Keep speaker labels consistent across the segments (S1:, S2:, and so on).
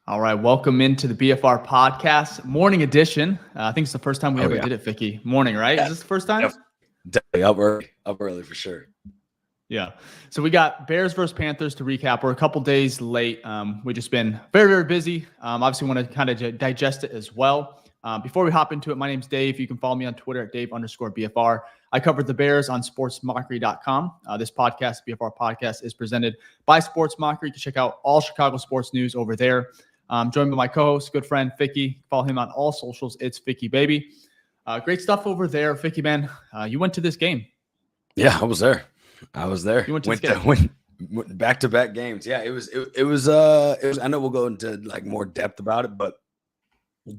S1: All right, welcome into the BFR podcast, morning edition. I think it's the first time we ever did it, Ficky. Morning, right?
S2: Yeah,
S1: Is this the first time?
S2: definitely up early for sure.
S1: Yeah. So we got Bears versus Panthers to recap. We're a couple days late. We've just been very, very busy. Obviously, want to kind of digest it as well. Before we hop into it, my name's Dave. You can follow me on Twitter at Dave_BFR. I covered the Bears on sportsmockery.com. This podcast, BFR podcast, is presented by Sports Mockery. You can check out all Chicago sports news over there. Joined by my co-host, good friend, Ficky. Follow him on all socials. It's Ficky, baby. Great stuff over there. Ficky, man, you went to this game.
S2: Yeah, I was there.
S1: You went
S2: back-to-back games. Yeah, it was I know we'll go into like more depth about it, but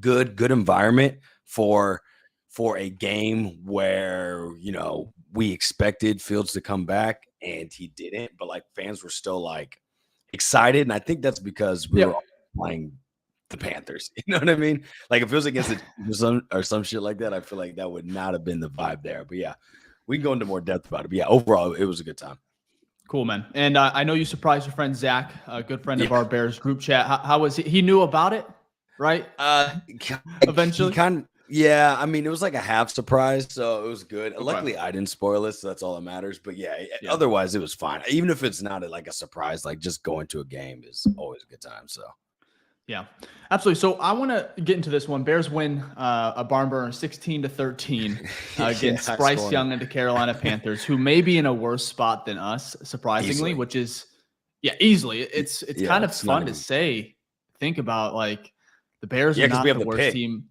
S2: good environment for a game where, we expected Fields to come back and he didn't, but like fans were still like excited. And I think that's because we were playing the Panthers. You know what I mean? Like if it was against or some shit like that, I feel like that would not have been the vibe there. But yeah, we can go into more depth about it. But yeah, overall, it was a good time.
S1: Cool, man. And I know you surprised your friend Zach, a good friend of our Bears group chat. How was he? He knew about it, right? Eventually.
S2: Yeah, I mean, it was like a half surprise, so it was good. Okay. Luckily, I didn't spoil it, so that's all that matters. But yeah, otherwise, it was fine. Even if it's not like a surprise, like just going to a game is always a good time. So.
S1: Yeah, absolutely. So I want to get into this one. Bears win a barn burner 16-13 against Bryce Young and the Carolina Panthers, who may be in a worse spot than us, surprisingly, which is, easily. It's kind of fun to say, think about like the Bears are not the worst team.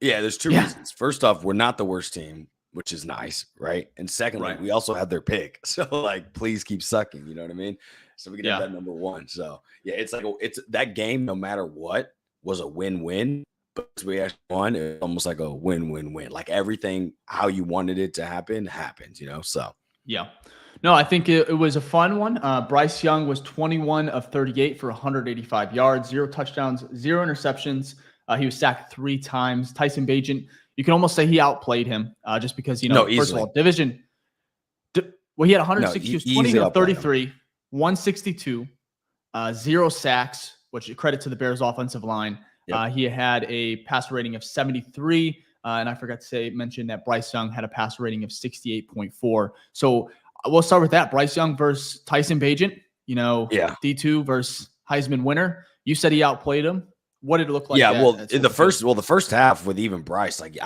S2: Yeah, there's two reasons. First off, we're not the worst team, which is nice, right? And secondly, we also have their pick. So like, please keep sucking. You know what I mean? So we can have that number one. So yeah, it's like it's that game, no matter what, was a win-win. But we actually won. It was almost like a win-win-win. Like everything how you wanted it to happen happened, So
S1: yeah. No, I think it was a fun one. Bryce Young was 21 of 38 for 185 yards, 0 touchdowns, 0 interceptions. He was sacked 3 times. Tyson Bagent, you can almost say he outplayed him just because, first of all, division. He had 160, 20 of 33, 162, 0 sacks, which credit to the Bears offensive line. Yep. He had a passer rating of 73. And I forgot to mention that Bryce Young had a passer rating of 68.4. So we'll start with that. Bryce Young versus Tyson Bagent, D2 versus Heisman winner. You said he outplayed him. What did it look like?
S2: Yeah, the first half with even Bryce, like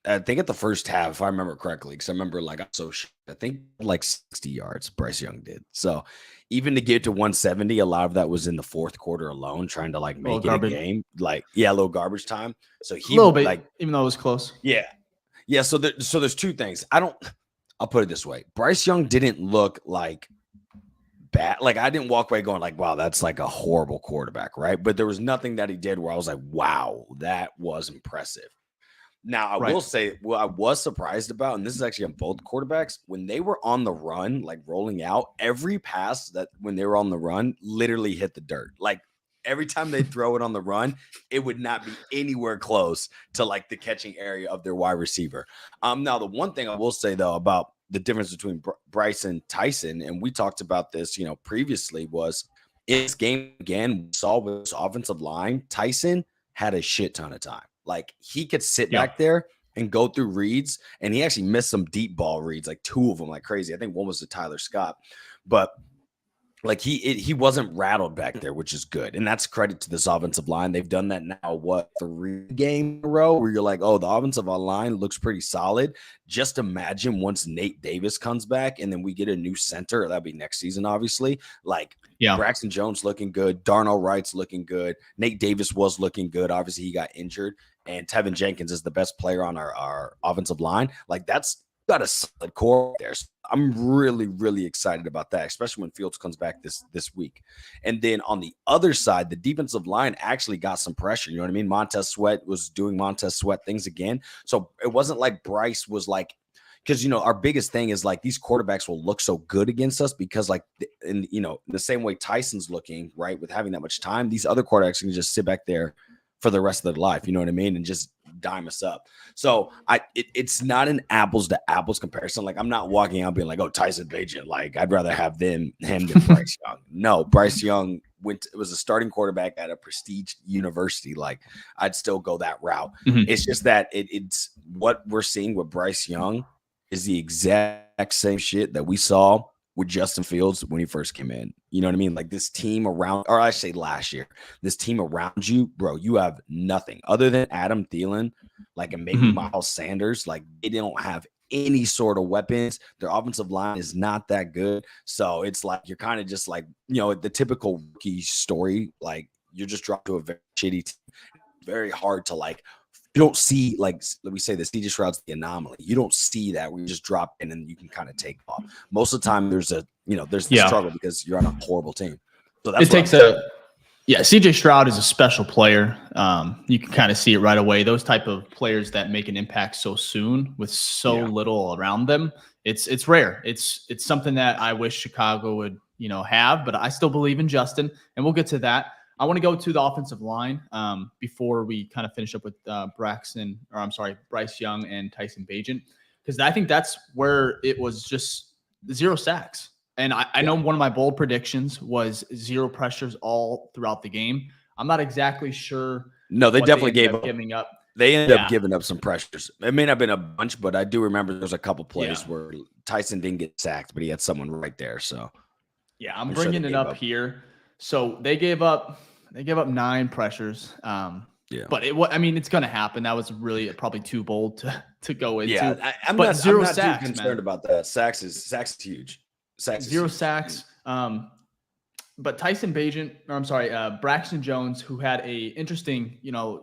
S2: I think at the first half, if I remember correctly, because I remember I think like 60 yards Bryce Young did. So even to get to 170, a lot of that was in the fourth quarter alone, trying to like make it a game. Like, a little garbage time. So he
S1: a little bit, even though it was close.
S2: Yeah. Yeah. So there's two things. I'll put it this way. Bryce Young didn't look like bad. Like I didn't walk away going like, wow, that's like a horrible quarterback, right? But there was nothing that he did where I was like, wow, that was impressive. Now I will say, I was surprised about, and this is actually on both quarterbacks, when they were on the run, like rolling out, every pass that when they were on the run literally hit the dirt. Like every time they throw it on the run, it would not be anywhere close to like the catching area of their wide receiver. Now the one thing I will say though about the difference between Bryce and Tyson, and we talked about this, previously, was in this game again, we saw with this offensive line, Tyson had a shit ton of time. Like he could sit back there and go through reads, and he actually missed some deep ball reads, like 2 of them, like crazy. I think one was to Tyler Scott, but like he wasn't rattled back there, which is good. And that's credit to this offensive line. They've done that now, 3 games in a row where you're like, oh, the offensive line looks pretty solid. Just imagine once Nate Davis comes back and then we get a new center. That'll be next season, obviously. Like Braxton Jones looking good. Darnell Wright's looking good. Nate Davis was looking good. Obviously, he got injured. And Tevin Jenkins is the best player on our offensive line. Like that's got a solid core there. So I'm really, really excited about that, especially when Fields comes back this week. And then on the other side, the defensive line actually got some pressure. You know what I mean? Montez Sweat was doing Montez Sweat things again. So it wasn't like Bryce was like, because, our biggest thing is like these quarterbacks will look so good against us because like, in the same way Tyson's looking, right, with having that much time, these other quarterbacks can just sit back there for the rest of their life. You know what I mean? And just dime us up. So it's not an apples to apples comparison. Like I'm not walking out being like, oh, Tyson Bagent, like I'd rather have him than Bryce Young. No, Bryce Young it was a starting quarterback at a prestige university. Like I'd still go that route. It's just that it's what we're seeing with Bryce Young is the exact same shit that we saw with Justin Fields when he first came in. You know what I mean? Like this team around, or I say last year, this team around you, bro, you have nothing other than Adam Thielen, like, and maybe Miles Sanders. Like they don't have any sort of weapons. Their offensive line is not that good. So it's like, you're kind of just like, you know, the typical rookie story. Like you're just dropped to a very shitty team. Very hard to like, you don't see, like, let me say this, DJ Stroud's the anomaly. You don't see that where you just drop in and you can kind of take off. Most of the time there's the struggle because you're on a horrible team. So that's
S1: CJ Stroud is a special player. You can kind of see it right away. Those type of players that make an impact so soon with so little around them, it's rare. It's something that I wish Chicago would, have, but I still believe in Justin, and we'll get to that. I want to go to the offensive line before we kind of finish up with Bryce Young and Tyson Bagent, because I think that's where it was just 0 sacks. And I know one of my bold predictions was 0 pressures all throughout the game. I'm not exactly sure.
S2: No, they definitely gave up.
S1: Giving up.
S2: They ended up giving up some pressures. It may not have been a bunch, but I do remember there's a couple plays where Tyson didn't get sacked, but he had someone right there. So
S1: I'm bringing it up here. So they gave up 9 pressures. But it's going to happen. That was really probably too bold to go into.
S2: Yeah, I'm
S1: but
S2: not
S1: 0
S2: too
S1: sacks,
S2: concerned about that. Sacks is huge.
S1: 0 sacks. But Tyson Bagent, Braxton Jones, who had a interesting,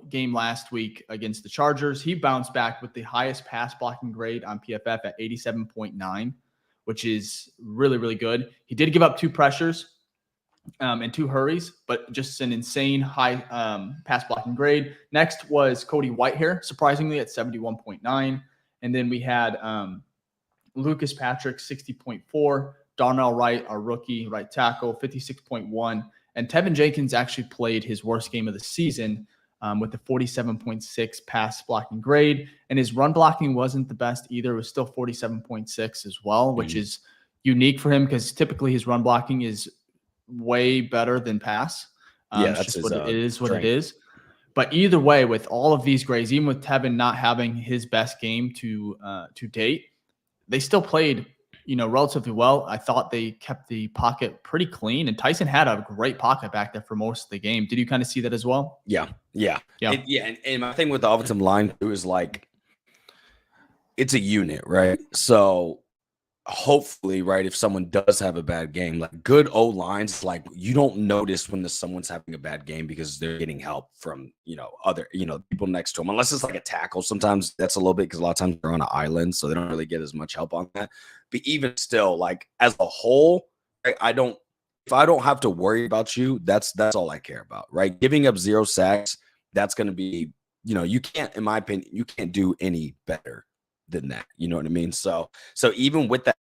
S1: game last week against the Chargers, he bounced back with the highest pass blocking grade on PFF at 87.9, which is really, really good. He did give up 2 pressures and 2 hurries, but just an insane high pass blocking grade. Next was Cody Whitehair, surprisingly at 71.9. And then we had Lucas Patrick, 60.4. Darnell Wright, our rookie right tackle, 56.1. And Tevin Jenkins actually played his worst game of the season with a 47.6 pass blocking grade. And his run blocking wasn't the best either. It was still 47.6 as well, which is unique for him because typically his run blocking is way better than pass.
S2: That's
S1: just what it is. But either way, with all of these grades, even with Tevin not having his best game to date, they still played relatively well. I thought they kept the pocket pretty clean, and Tyson had a great pocket back there for most of the game. Did you kind of see that as well?
S2: Yeah. And my thing with the offensive line too is like, it's a unit, right? So hopefully, right, if someone does have a bad game, like good O lines, like you don't notice when someone's having a bad game because they're getting help from other people next to them, unless it's like a tackle. Sometimes that's a little bit because a lot of times they're on an island, so they don't really get as much help on that. But even still, like as a whole, right, if I don't have to worry about you, that's all I care about, right? Giving up 0 sacks, that's going to be, you can't, in my opinion, you can't do any better than that. You know what I mean? So even with that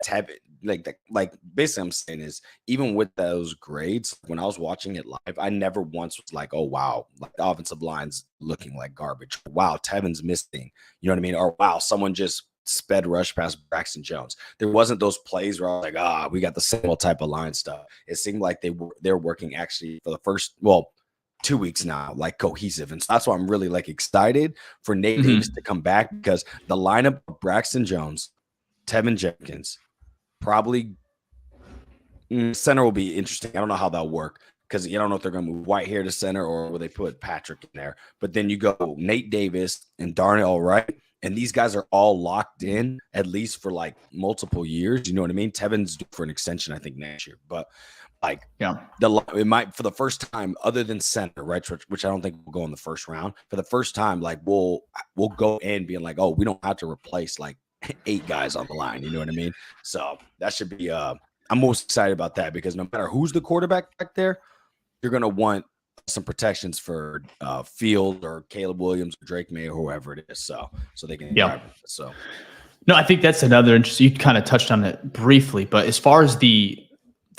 S2: like basically I'm saying is, even with those grades, when I was watching it live, I never once was like, oh wow, like the offensive line's looking like garbage. Wow, Tevin's missing. You know what I mean? Or wow, someone just sped rush past Braxton Jones. There wasn't those plays where I was like, we got the same type of line stuff. It seemed like they're working actually for the first 2 weeks now, like cohesive. And so that's why I'm really like excited for Nate Davis to come back, because the lineup of Braxton Jones, Tevin Jenkins, probably center will be interesting. I don't know how that'll work because you don't know if they're going to move Whitehair to center or will they put Patrick in there. But then you go Nate Davis and Darnell Wright, and these guys are all locked in at least for like multiple years. You know what I mean? Tevin's due for an extension, I think, next year. But it might, for the first time, other than center, right, which I don't think will go in the first round. For the first time, like we'll go in being like, we don't have to replace like 8 guys on the line. You know what I mean? So that should be. I'm most excited about that because no matter who's the quarterback back there, you're gonna want some protections for Field or Caleb Williams or Drake May or whoever it is. So they can drive it. So
S1: no, I think that's another interesting. You kind of touched on it briefly, but as far as the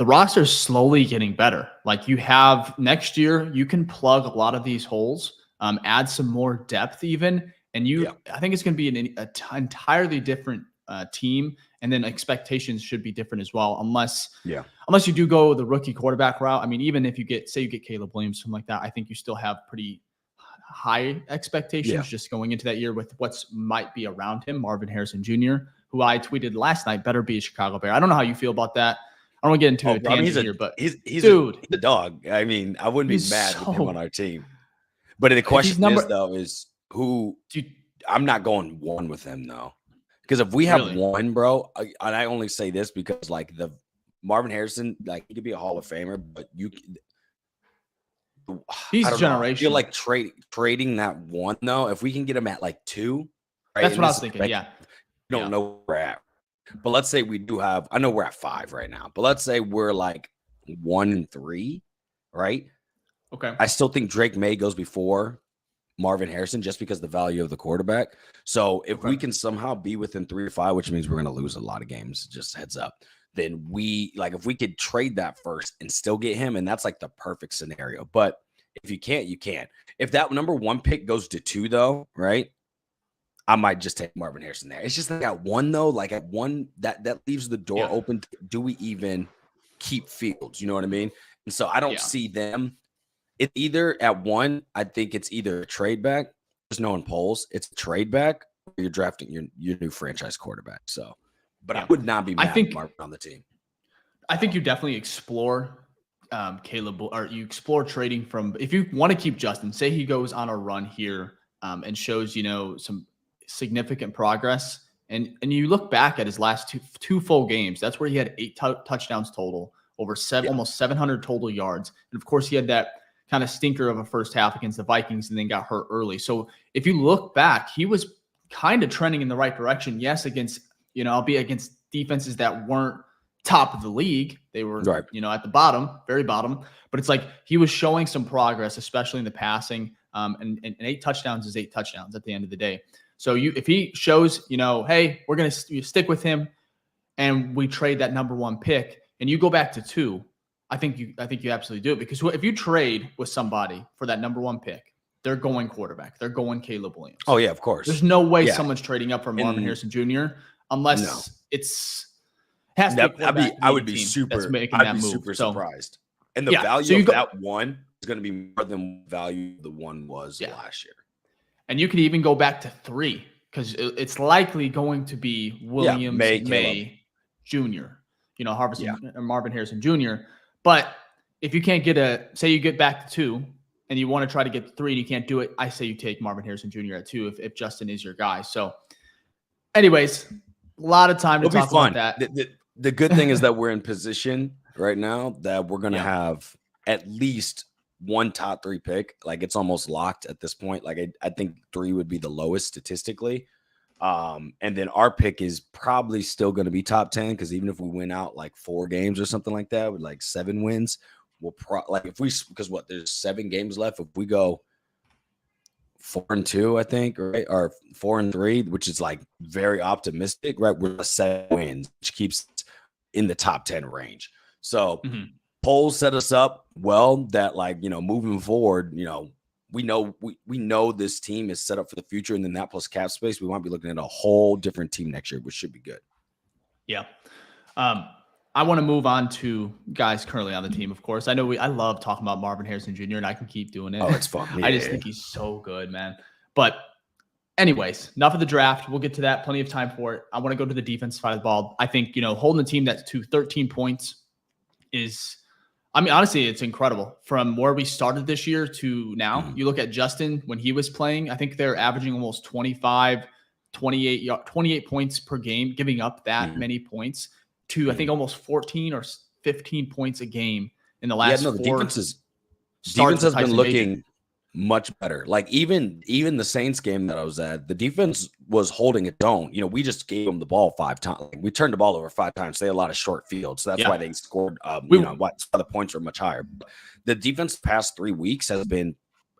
S1: roster is slowly getting better. Like you have next year, you can plug a lot of these holes, add some more depth even, And I think it's going to be an entirely different team, and then expectations should be different as well, unless you do go the rookie quarterback route. I mean, even if you get Caleb Williams, something like that, I think you still have pretty high expectations just going into that year with what's might be around him. Marvin Harrison Jr., who I tweeted last night, better be a Chicago Bear. I don't know how you feel about that. I don't want to get into a tangent here, but
S2: he's
S1: dude,
S2: a dog. I mean, I wouldn't be mad with him on our team. But the question is who I'm not going one with him though. Because if we have one, bro, and I only say this because like the Marvin Harrison, like he could be a Hall of Famer, but
S1: he's generational. I
S2: feel like trading that one though. If we can get him at like 2, right?
S1: That's what I was thinking. Yeah,
S2: we don't know where we're at, but let's say we do have. I know we're at 5 right now, but let's say we're like 1 and 3, right?
S1: Okay.
S2: I still think Drake May goes before Marvin Harrison just because the value of the quarterback. So if we can somehow be within 3 or 5, which means we're going to lose a lot of games, just heads up, then if we could trade that first and still get him, and that's like the perfect scenario. But if you can't, you can't. If that number 1 pick goes to 2 though, right? I might just take Marvin Harrison there. It's just like at 1 though, like at 1, that leaves the door open. Do we even keep Fields? You know what I mean? And so I don't see them. It's either at 1, I think it's either a trade back. There's no one polls. It's a trade back. Or you're drafting your new franchise quarterback. So, but I would not be mad with Marvin on the team.
S1: I think you definitely explore Caleb, or you explore trading from, if you want to keep Justin, say he goes on a run here and shows, some significant progress. And you look back at his last two full games, that's where he had 8 touchdowns total, over almost 700 total yards. And of course he had that kind of stinker of a first half against the Vikings and then got hurt early. So if you look back, he was kind of trending in the right direction. Yes, against, albeit against defenses that weren't top of the league. They were, at the bottom, very bottom. But it's like he was showing some progress, especially in the passing. And 8 touchdowns is 8 touchdowns at the end of the day. So if he shows, hey, we're going to stick with him and we trade that number 1 pick and you go back to 2, I think you absolutely do it, because if you trade with somebody for that number 1 pick, they're going quarterback. They're going Caleb Williams.
S2: Oh yeah, of course.
S1: There's no way someone's trading up for Marvin Harrison Jr. unless has to be
S2: I would be super surprised. And the value of that 1 is going to be more than value the 1 was last year.
S1: And you could even go back to 3 because it's likely going to be Williams, May Jr. Marvin Harrison Jr. But if you can't say you get back to 2 and you want to try to get to 3 and you can't do it, I say you take Marvin Harrison Jr. at 2 if Justin is your guy. So anyways, a lot of time to talk about that.
S2: The good thing is that we're in position right now that we're going to have at least 1 top 3 pick. Like it's almost locked at this point. Like I think 3 would be the lowest statistically. And then our pick is probably still going to be top 10 because even if we win out like 4 games or something like that with like 7 wins, we'll there's 7 games left. If we go 4-2, I think, right, or 4-3, which is like very optimistic, right? We're 7 wins, which keeps in the top 10 range. So polls set us up well that moving forward, we know this team is set up for the future, and then that plus cap space, we might be looking at a whole different team next year, which should be good.
S1: Yeah. I want to move on to guys currently on the team, of course. I love talking about Marvin Harrison Jr., and I can keep doing it.
S2: Oh, it's fun. Yeah,
S1: I just think he's so good, man. But anyways, enough of the draft. We'll get to that. Plenty of time for it. I want to go to the defense side of the ball. I think, holding the team that's to 13 points is – honestly, it's incredible. From where we started this year to now, you look at Justin when he was playing, I think they're averaging almost 28 points per game, giving up that many points to, I think, almost 14 or 15 points a game in the last 4
S2: the defense has been looking much better. Like even the Saints game that I was at, the defense was holding its own. We just gave them the ball 5 times. Like, we turned the ball over 5 times. They had a lot of short fields. So that's why they scored. Why the points are much higher. But the defense past 3 weeks has been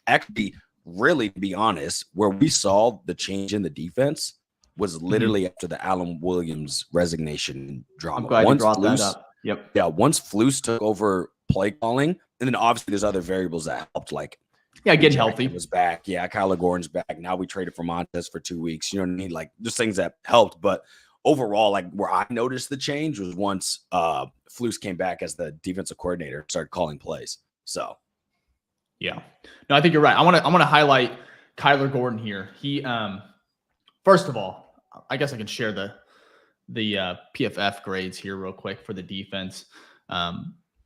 S2: actually, really, to be honest, where we saw the change in the defense was literally after the Alan Williams resignation drama.
S1: I'm glad you brought that up. Yep.
S2: Yeah. Once Flus took over play calling, and then obviously there's other variables that helped, like
S1: Yeah, getting healthy.
S2: Was back. Yeah, Kyler Gordon's back. Now we traded for Montez for 2 weeks. You know what I mean? Like, just things that helped. But overall, like where I noticed the change was once Flus came back as the defensive coordinator, started calling plays. So,
S1: yeah, no, I think you're right. I want to highlight Kyler Gordon here. He, first of all, I guess I can share the PFF grades here real quick for the defense.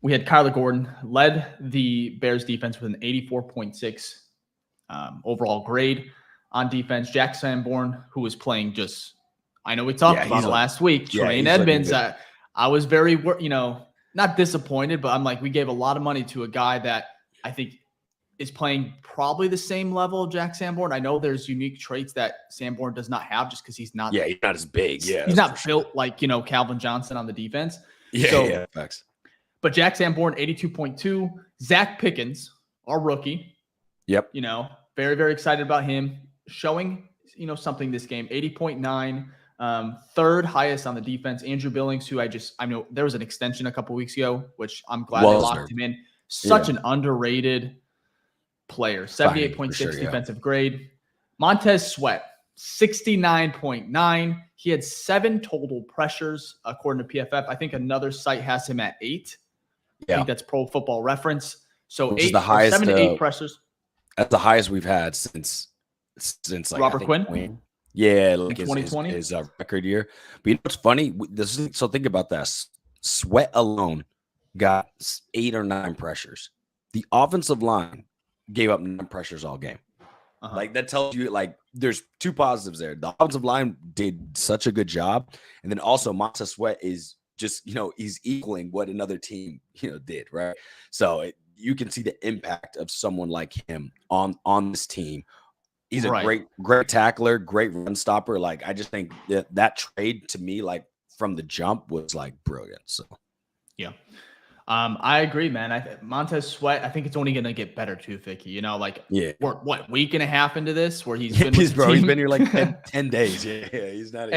S1: We had Kyler Gordon led the Bears defense with an 84.6 overall grade on defense. Jack Sanborn, who was playing just, I know we talked about it last week. Tremaine Edmonds, I was very, not disappointed, but I'm like, we gave a lot of money to a guy that I think is playing probably the same level of Jack Sanborn. I know there's unique traits that Sanborn does not have just because he's not.
S2: Yeah, he's not as big. Yeah,
S1: he's not built like, Calvin Johnson on the defense.
S2: Yeah, facts.
S1: But Jack Sanborn, 82.2. Zach Pickens, our rookie.
S2: Yep.
S1: Very, very excited about him showing, something this game. 80.9. Third highest on the defense. Andrew Billings, who I know there was an extension a couple weeks ago, which I'm glad they locked him in. Such an underrated player. 78.6 defensive grade. Montez Sweat, 69.9. He had 7 total pressures, according to PFF. I think another site has him at 8. I think that's Pro Football Reference. So
S2: which is the highest,
S1: 7 to 8 pressures.
S2: That's the highest we've had since like
S1: Robert Quinn.
S2: Yeah, like
S1: 2020
S2: is a record year. But you know what's funny? So think about this. Sweat alone got 8 or 9 pressures. The offensive line gave up 9 pressures all game. Like that tells you, like, there's 2 positives there. The offensive line did such a good job, and then also Montez Sweat is just he's equaling what another team did, right? So you can see the impact of someone like him on this team. He's a great tackler, great run stopper. Like, I just think that trade to me, like from the jump, was like brilliant. So
S1: yeah. I agree, man. Montez Sweat, I think it's only going to get better too, Ficky. We're what, week and a half into this where he's been
S2: he's been here like 10 days. Yeah, he's not.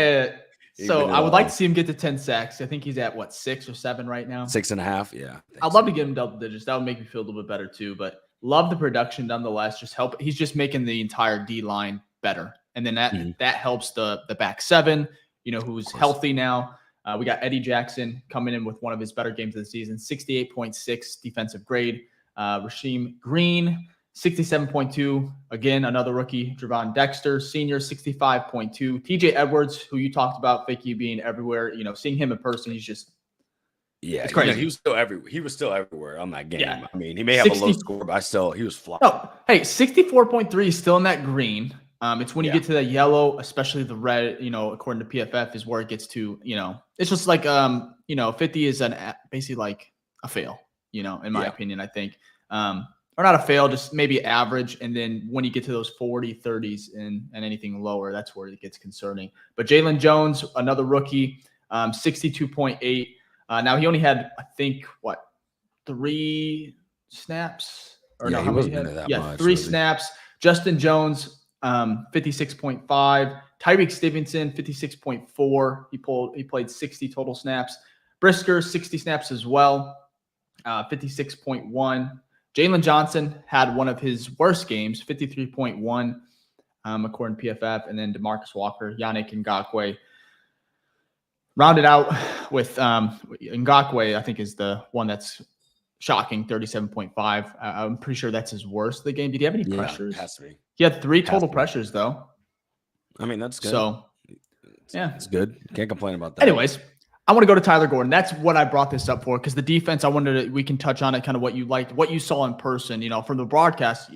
S1: So I would like to see him get to 10 sacks. I think he's at 6 or 7 right now.
S2: 6.5. Yeah.
S1: I'd love to get him double digits. That would make me feel a little bit better too. But love the production nonetheless. He's just making the entire D line better, and then that helps the back 7. Who's healthy now. We got Eddie Jackson coming in with one of his better games of the season, 68.6 defensive grade. Rasheem Green, 67.2. Again, another rookie. Javon Dexter, senior, 65.2. TJ Edwards, who you talked about, Ficky being everywhere. seeing him in person, he's just it's crazy.
S2: He was still everywhere on that game. Yeah. I mean, he may have a low score, but he was flying.
S1: Oh, hey, 64.3 is still in that green. It's when you get to the yellow, especially the red, according to PFF, is where it gets to, it's just like, 50 is basically like a fail, in my opinion, I think. Or not a fail, just maybe average. And then when you get to those 40, 30s and anything lower, that's where it gets concerning. But Jalen Jones, another rookie, 62.8. Now he only had, I think, 3 snaps? Or no,
S2: he wasn't into that much.
S1: 3 snaps. Justin Jones, 56.5. Tyreek Stevenson, 56.4. He played 60 total snaps. Brisker, 60 snaps as well, 56.1. Jalen Johnson had one of his worst games, 53.1, according to PFF. And then DeMarcus Walker, Yannick Ngakoue. Rounded out with Ngakoue, I think, is the one that's shocking, 37.5. I'm pretty sure that's his worst of the game. Did he have any pressures?
S2: It has to be.
S1: He had 3 total pressures, though.
S2: I mean, that's good.
S1: So,
S2: it's good. Can't complain about that.
S1: Anyways, I want to go to Tyler Gordon. That's what I brought this up for, because the defense, we can touch on it, kind of what you liked, what you saw in person. From the broadcast,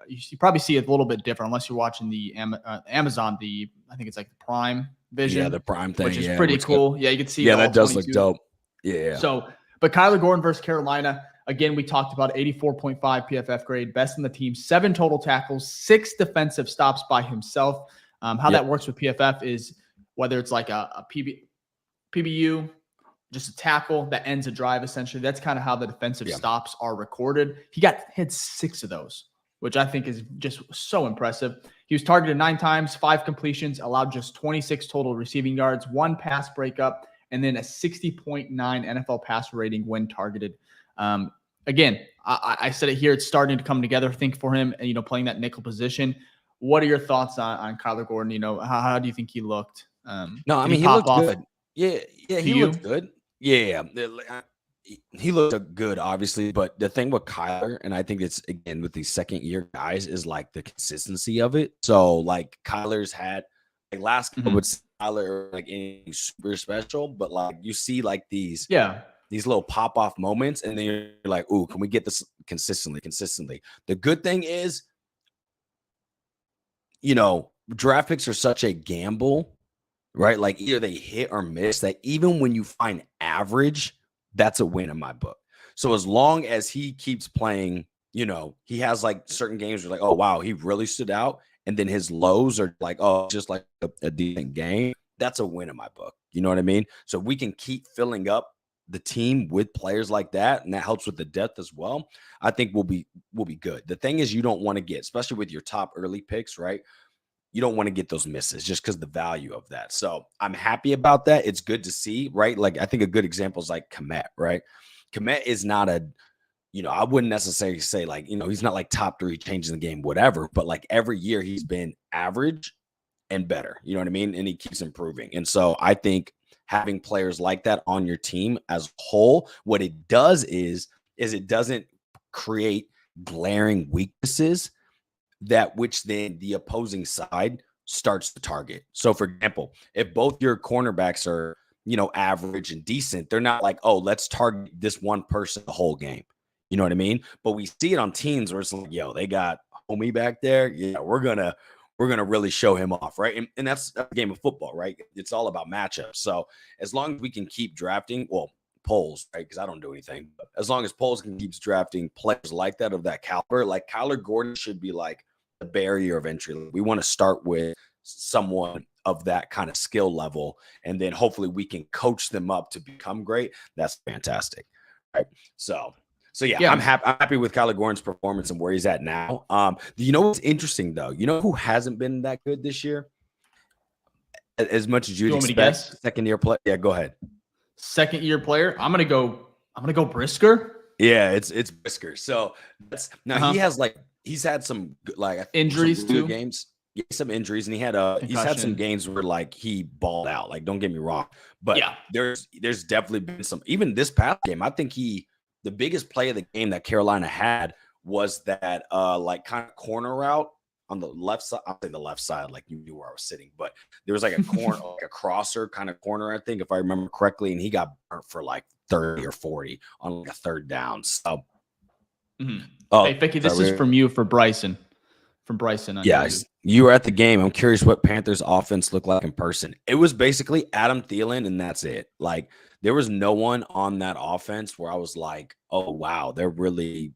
S1: you probably see it a little bit different unless you're watching the Amazon, I think it's like the Prime Vision.
S2: Yeah, the Prime thing.
S1: Which is pretty cool. Good. Yeah, you can see.
S2: Yeah, that does look dope. Yeah.
S1: So, but Kyler Gordon versus Carolina, again, we talked about 84.5 PFF grade, best in the team, 7 total tackles, 6 defensive stops by himself. How that works with PFF is whether it's like a PBU, just a tackle that ends a drive, essentially. That's kind of how the defensive stops are recorded. He had 6 of those, which I think is just so impressive. He was targeted 9 times, 5 completions, allowed just 26 total receiving yards, 1 pass breakup, and then a 60.9 NFL passer rating when targeted. again, I said it here. It's starting to come together, I think, for him, and, playing that nickel position. What are your thoughts on Kyler Gordon? How do you think he looked?
S2: No, I
S1: Did
S2: mean, he
S1: pop
S2: looked
S1: off
S2: good. Yeah, he
S1: you?
S2: looked good. Yeah. He looked good, obviously. But the thing with Kyler, and I think it's, again, with these second-year guys, is like the consistency of it. So, like, Kyler's had, like, last year with Kyler, like, anything super special, but, like, you see, like, these little pop-off moments, and then you're like, ooh, can we get this consistently? The good thing is, draft picks are such a gamble, right? Like, either they hit or miss, that even when you find average, that's a win in my book. So as long as he keeps playing, he has like certain games where like, oh, wow, he really stood out. And then his lows are like, oh, just like a decent game. That's a win in my book. You know what I mean? So we can keep filling up the team with players like that, and that helps with the depth as well. I think we'll be good. The thing is, you don't want to get, especially with your top early picks, right? You don't want to get those misses just because the value of that. So I'm happy about that. It's good to see, right? Like, I think a good example is like Kmet, right? Kmet is not I wouldn't necessarily say like, he's not like top 3 changing the game, whatever, but like every year he's been average and better, you know what I mean? And he keeps improving. And so I think having players like that on your team as a whole, what it does is it doesn't create glaring weaknesses that which then the opposing side starts to target. So, for example, if both your cornerbacks are, average and decent, they're not like, oh, let's target this one person the whole game. You know what I mean? But we see it on teams where it's like, yo, they got homie back there. Yeah, we're gonna really show him off, right? And that's a game of football, right? It's all about matchups. So as long as we can keep drafting, polls, right? Because I don't do anything. But as long as polls can keep drafting players like that of that caliber, like Kyler Gordon should be like the barrier of entry. We want to start with someone of that kind of skill level, and then hopefully we can coach them up to become great. That's fantastic, right? So yeah. I'm happy with Kyler Gordon's performance and where he's at now. What's interesting though? You know who hasn't been that good this year? As much as you'd expect. Second year play. Yeah, go ahead.
S1: Second year player. I'm gonna go Brisker.
S2: Yeah, it's Brisker. So he has he's had some like
S1: injuries
S2: too. Games. Yeah, some injuries, and he's had some games where like he balled out. Like, don't get me wrong, but yeah, there's definitely been some. Even this past game, I think the biggest play of the game that Carolina had was that like kind of corner route on the left side. I'll say the left side, like you knew where I was sitting, but there was like a corner, like a crosser kind of corner, I think, if I remember correctly, and he got burnt for like 30 or 40 on like a third down. So,
S1: hey, Ficky, this is from you for Bryson. From Bryson.
S2: Yeah, you were at the game. I'm curious what Panthers offense looked like in person. It was basically Adam Thielen, and that's it. Like, there was no one on that offense where I was like, oh, wow, they're really,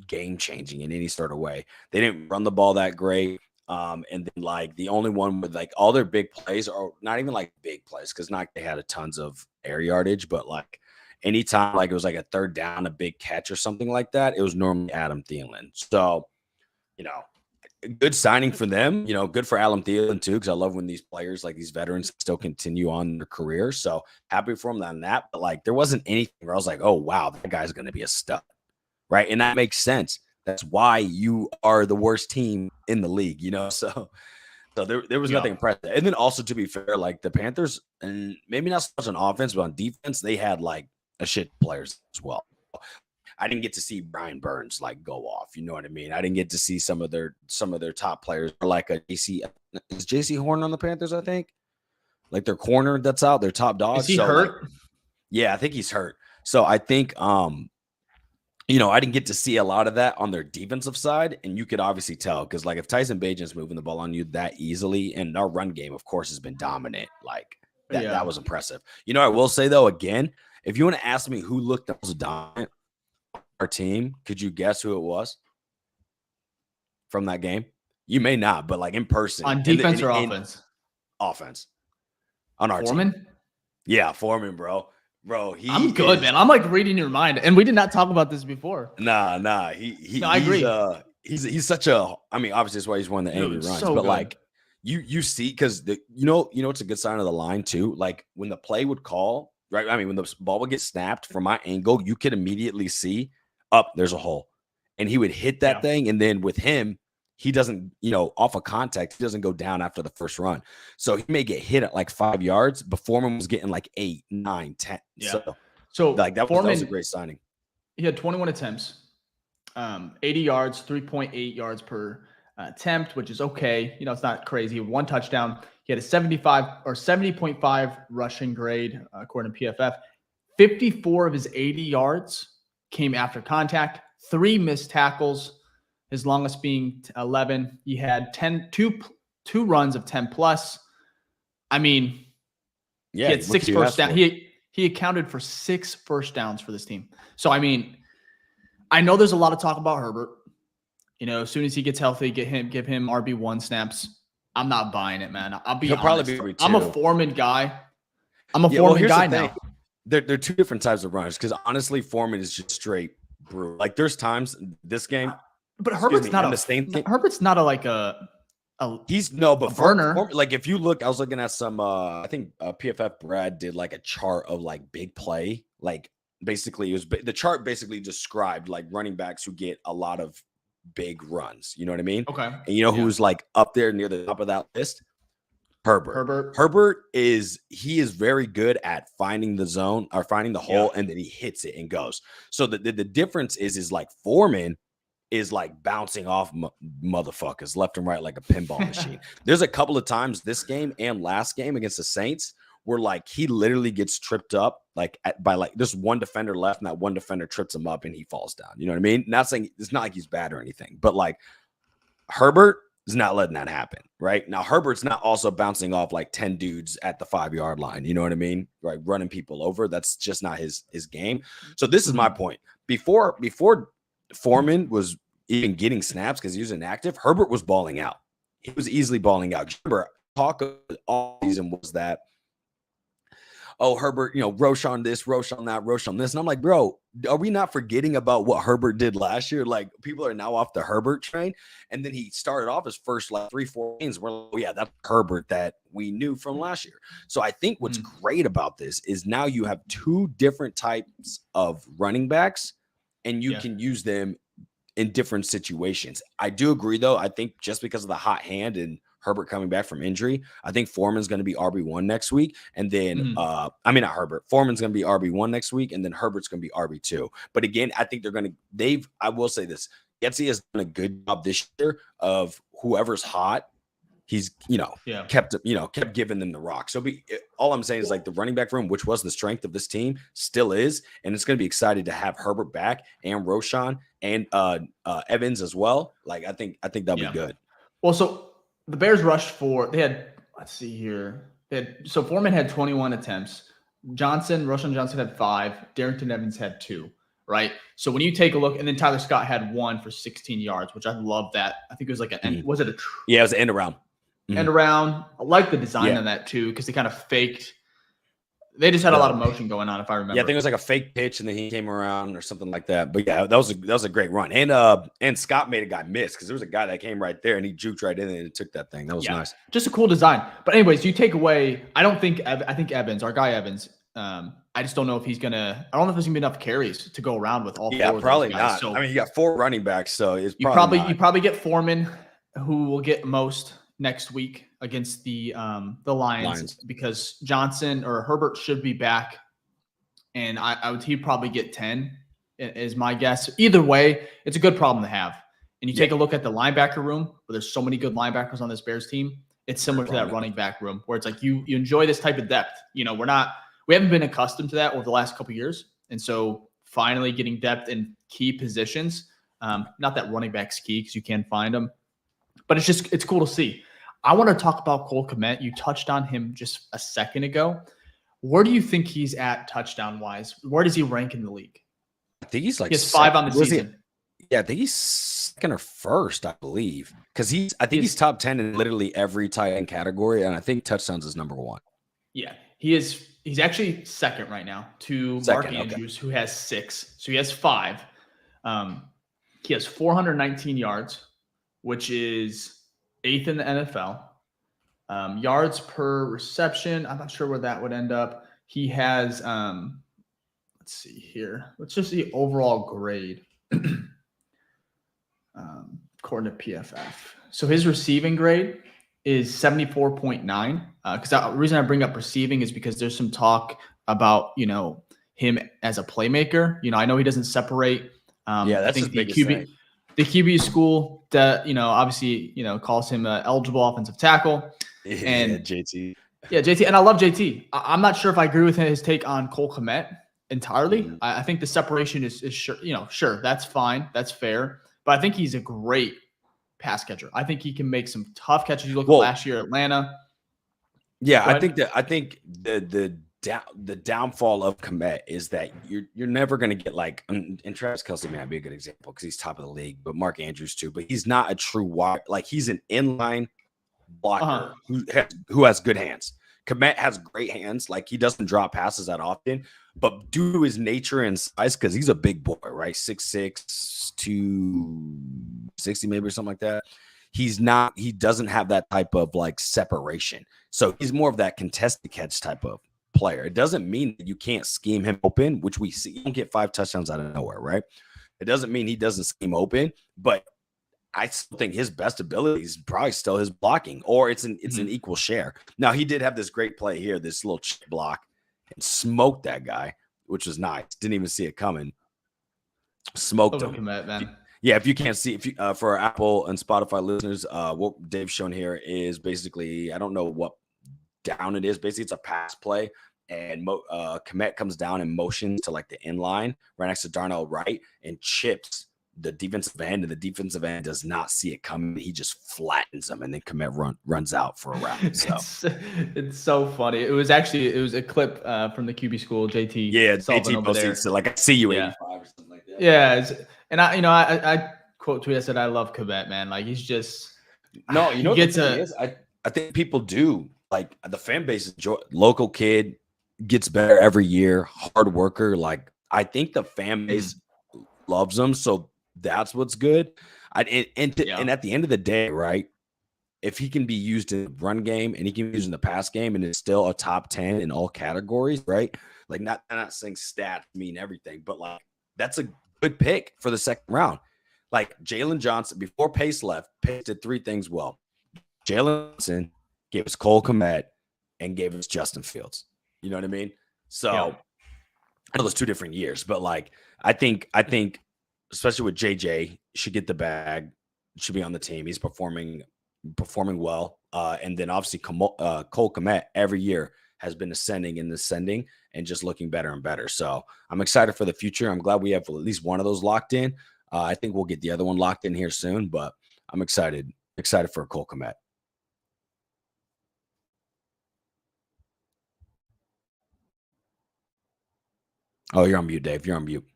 S2: game changing in any sort of way. They didn't run the ball that great. And then like the only one with like all their big plays, or not even like big plays, because not they had a tons of air yardage, but like anytime like it was like a third down, a big catch or something like that, it was normally Adam Thielen. So, good signing for them, good for Adam Thielen too, because I love when these players, like these veterans, still continue on their career. So happy for them on that. But like there wasn't anything where I was like, oh, wow, that guy's going to be a stud. Right. And that makes sense. That's why you are the worst team in the league, So there was nothing impressive. And then also, to be fair, like the Panthers, and maybe not so much on offense, but on defense, they had like a shit players as well. I didn't get to see Brian Burns like go off. You know what I mean? I didn't get to see some of their top players, like a JC Horn on the Panthers, I think. Like their corner that's out, their top dog.
S1: Is he hurt?
S2: Like, yeah, I think he's hurt. So I think I didn't get to see a lot of that on their defensive side, and you could obviously tell because, like, if Tyson Bagent's moving the ball on you that easily, and our run game, of course, has been dominant, like that was impressive. I will say though, again, if you want to ask me who looked the most dominant on our team, could you guess who it was from that game? You may not, but like in person,
S1: on defense or offense?
S2: Offense on our
S1: Foreman?
S2: team. Yeah, Foreman, bro. Bro,
S1: I'm good, man. I'm like reading your mind, and we did not talk about this before.
S2: Nah. I agree. He's such a. I mean, obviously, that's why he's one of the angry runs. So but good. Like, you see, because it's a good sign of the line too. Like when the play would call, right? I mean, when the ball would get snapped from my angle, you could immediately see there's a hole. And he would hit that thing. And then with him, he doesn't, off of contact, he doesn't go down after the first run. So he may get hit at like 5 yards, but Foreman was getting like 8, 9, 10.
S1: Yeah.
S2: So like that was a great signing.
S1: He had 21 attempts, 80 yards, 3.8 yards per attempt, which is okay. It's not crazy. 1 touchdown. He had a 70.5 rushing grade, according to PFF. 54 of his 80 yards came after contact, 3 missed tackles, his longest being 11. He had two runs of 10 plus. I mean, he had 6 first downs. He accounted for 6 first downs for this team. So, I mean, I know there's a lot of talk about Herbert. As soon as he gets healthy, give him RB1 snaps. I'm not buying it, man. I'll be honest. Probably be I'm a Foreman guy. I'm a Foreman guy now.
S2: They're 2 different types of runners because honestly, Foreman is just straight brutal. Like there's times this game,
S1: but Herbert's not a burner.
S2: Like if you look, I was looking at some. I think PFF Brad did like a chart of like big play. Like basically, it was the chart basically described like running backs who get a lot of big runs. You know what I mean?
S1: Okay.
S2: And who's like up there near the top of that list? Herbert is very good at finding the zone or finding the hole, and then he hits it and goes. So the difference is like Foreman is like bouncing off motherfuckers left and right like a pinball machine. There's a couple of times this game and last game against the Saints where like he literally gets tripped up by like there's one defender left and that one defender trips him up and he falls down. You know what I mean? Not saying it's not like he's bad or anything, but like Herbert is not letting that happen, right? Now, Herbert's not also bouncing off like 10 dudes at the 5-yard line. You know what I mean? Right, running people over. That's just not his game. So this is my point. Before Foreman was even getting snaps because he was inactive, Herbert was balling out. He was easily balling out. Remember, talk all season was that, oh, Herbert, Roshan this, Roshan that, Roshan this. And I'm like, bro, are we not forgetting about what Herbert did last year? Like, people are now off the Herbert train. And then he started off his first like 3-4 games. We're like, oh, yeah, that's Herbert that we knew from last year. So I think what's great about this is now you have 2 different types of running backs, and you can use them in different situations. I do agree, though. I think just because of the hot hand and Herbert coming back from injury, I think Foreman's going to be RB1 next week. And then, not Herbert. Foreman's going to be RB1 next week. And then Herbert's going to be RB2. But again, I think I will say this. Getsy has done a good job this year of whoever's hot. He's, kept giving them the rock. So all I'm saying is like the running back room, which was the strength of this team, still is. And it's going to be excited to have Herbert back and Roshan and Evans as well. Like, I think that'll be good.
S1: Well, so the Bears rushed let's see here. So Foreman had 21 attempts. Roshan Johnson had 5. Darrington Evans had 2, right? So when you take a look, and then Tyler Scott had 1 for 16 yards, which I love that. I think it was like it was an
S2: end around.
S1: End around. I like the design on that too, because they kind of faked. They just had a lot of motion going on, if I remember.
S2: Yeah, I think it was like a fake pitch, and then he came around or something like that. But yeah, that was a great run. And Scott made a guy miss because there was a guy that came right there and he juked right in and took that thing. That was nice.
S1: Just a cool design. But anyways, you take away. I think Evans, our guy Evans. I just don't know if he's gonna. I don't know if there's gonna be enough carries to go around with all 4.
S2: Yeah, probably
S1: of those guys.
S2: not.
S1: So
S2: I mean, you got 4 running backs, so it's
S1: you probably get Foreman, who will get most next week against the Lions because Johnson or Herbert should be back, and he'd probably get 10 is my guess. Either way, it's a good problem to have. And you take a look at the linebacker room where there's so many good linebackers on this Bears team. It's similar to that running back room where it's like you enjoy this type of depth. We haven't been accustomed to that over the last couple of years, and so finally getting depth in key positions. Not that running back's key because you can't find them, but it's cool to see. I want to talk about Cole Kmet. You touched on him just a second ago. Where do you think he's at touchdown-wise? Where does he rank in the league?
S2: I think he's like
S1: he has 5 on the season.
S2: Yeah, I think he's second or first, I believe. Because he's top 10 in literally every tight end category, and I think touchdowns is number 1.
S1: Yeah, he is. He's actually second right now to Mark Andrews, who has 6. So he has 5. He has 419 yards, which is 8th in the NFL. Yards per reception, I'm not sure where that would end up. he has, let's see here. Let's just see overall grade. According to PFF. So his receiving grade is 74.9. Because the reason I bring up receiving is because there's some talk about, him as a playmaker. I know he doesn't separate.
S2: That's
S1: I think
S2: his biggest thing.
S1: The QB school that, obviously, calls him an eligible offensive tackle. And
S2: JT.
S1: Yeah, JT. And I love JT. I'm not sure if I agree with his take on Cole Kmet entirely. Mm-hmm. I think the separation is sure, sure, that's fine. That's fair. But I think he's a great pass catcher. I think he can make some tough catches. You look at last year at Atlanta.
S2: Yeah, I think the downfall of Kmet is that you're never going to get like, and Travis Kelce may be a good example because he's top of the league, but Mark Andrews too. But he's not a true wide. Like he's an inline blocker who has good hands. Kmet has great hands. Like he doesn't drop passes that often, but due to his nature and size, because he's a big boy, right? 6'6", 260 maybe or something like that. He doesn't have that type of like separation. So he's more of that contested catch type of player. It doesn't mean that you can't scheme him open, which we see. You don't get 5 touchdowns out of nowhere, right? It doesn't mean he doesn't scheme open, but I still think his best ability is probably still his blocking, or it's an equal share. Now he did have this great play here, this little chip block, and smoked that guy, which was nice. Didn't even see it coming. Smoked him.
S1: Kmet, man.
S2: Yeah, if you can't see, for our Apple and Spotify listeners, what Dave's shown here is basically, I don't know what down it is. Basically, it's a pass play, and Kmet comes down and motions to like the inline right next to Darnell Wright and chips the defensive end, and the defensive end does not see it coming. He just flattens him, and then Kmet runs out for a round. So
S1: it's so funny. It was a clip from the QB school, JT.
S2: Yeah, JT posted, so like I see you 85 or something like that.
S1: Yeah, and I quote tweet. I said I love Kmet, man. Like he's just
S2: I think people do like the fan base enjoy local kid gets better every year, hard worker. Like I think the fan base loves him, so that's what's good. And at the end of the day, right? If he can be used in the run game and he can be used in the pass game and it's still a top 10 in all categories, right? Like I'm not saying stats mean everything, but like that's a good pick for the second round. Like Jalen Johnson, before Pace left, Pace did 3 things well. Jalen Johnson gave us Cole Kmet and gave us Justin Fields. You know what I mean? So I know those 2 different years, but like I think especially with JJ, should get the bag, should be on the team. He's performing well. And then obviously Cole Kmet every year has been ascending and just looking better and better. So I'm excited for the future. I'm glad we have at least one of those locked in. I think we'll get the other one locked in here soon, but I'm excited for Cole Kmet. Oh, you're on mute, Dave. You're on mute.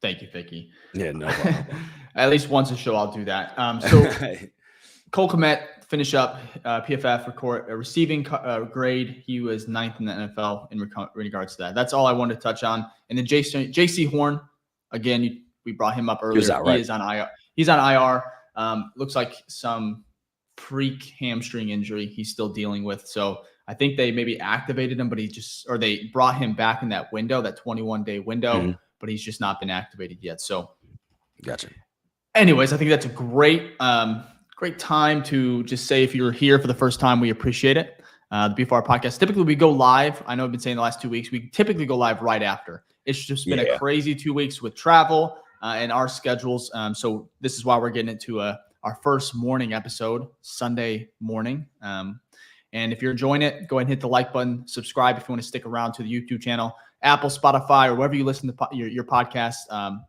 S1: Thank you, Ficky.
S2: Yeah, no problem.
S1: At least once a show, I'll do that. So Cole Kmet, finish up PFF receiving grade. He was 9th in the NFL in regards to that. That's all I wanted to touch on. And then JC Horn, again, we brought him up earlier. He is on IR. He's on IR. Looks like some freak hamstring injury he's still dealing with. So I think they maybe activated him, but they brought him back in that window, that 21-day window, but he's just not been activated yet. So
S2: gotcha.
S1: Anyways, I think that's a great time to just say, if you're here for the first time, we appreciate it. Before our podcast, typically we go live. I know I've been saying the last 2 weeks, we typically go live right after. It's just been a crazy 2 weeks with travel and our schedules. So this is why we're getting into our first morning episode, Sunday morning. And if you're enjoying it, go ahead and hit the like button, subscribe if you want to stick around to the YouTube channel, Apple, Spotify, or wherever you listen to your podcast.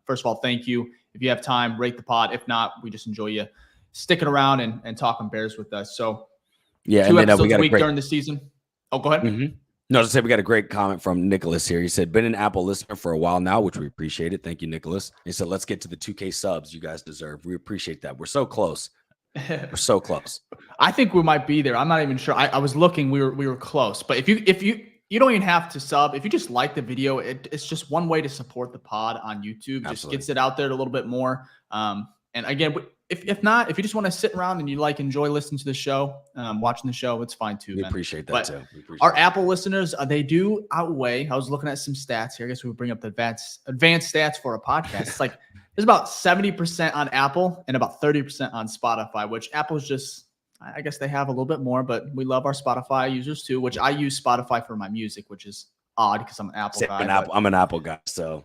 S1: First of all, thank you. If you have time, rate the pod. If not, we just enjoy you sticking around and talking Bears with us. So 2 episodes a week during the season. Oh, go ahead.
S2: Mm-hmm. No, just say we got a great comment from Nicholas here. He said, been an Apple listener for a while now, which we appreciate it. Thank you, Nicholas. He said, let's get to the 2K subs you guys deserve. We appreciate that. We're so close. We're so close.
S1: I think we might be there. I'm not even sure. I was looking. We were close. But if you don't even have to sub. If you just like the video, it's just one way to support the pod on YouTube.
S2: Absolutely.
S1: Just gets it out there a little bit more. And And again, if not, if you just want to sit around and you enjoy listening to the show, watching the show, it's fine too.
S2: We
S1: man.
S2: appreciate that
S1: but
S2: too.
S1: Our Apple listeners, they do outweigh. I was looking at some stats here. I guess we would bring up the advanced stats for a podcast. It's like there's about 70% on Apple and about 30% on Spotify, which Apple's just, I guess they have a little bit more, but we love our Spotify users too, which I use Spotify for my music, which is odd because I'm an Apple guy.
S2: I'm an Apple guy, so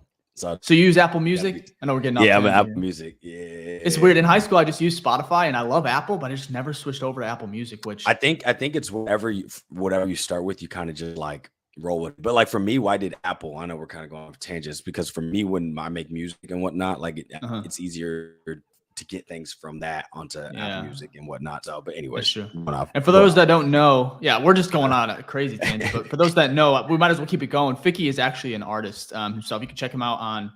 S1: you use Apple Music? I know we're getting off.
S2: Yeah, I'm an Apple Music. Yeah,
S1: it's weird. In high school, I just used Spotify, and I love Apple, but I just never switched over to Apple Music. Which
S2: I think it's whatever you start with, you kind of just like roll with. But like for me, why did Apple? I know we're kind of going off tangents because for me, when I make music and whatnot, like it's easier to get things from that onto Apple Music and whatnot. So, but anyway,
S1: and for those that don't know, we're just going on a crazy tangent. But for those that know, we might as well keep it going. Ficky is actually an artist himself. You can check him out on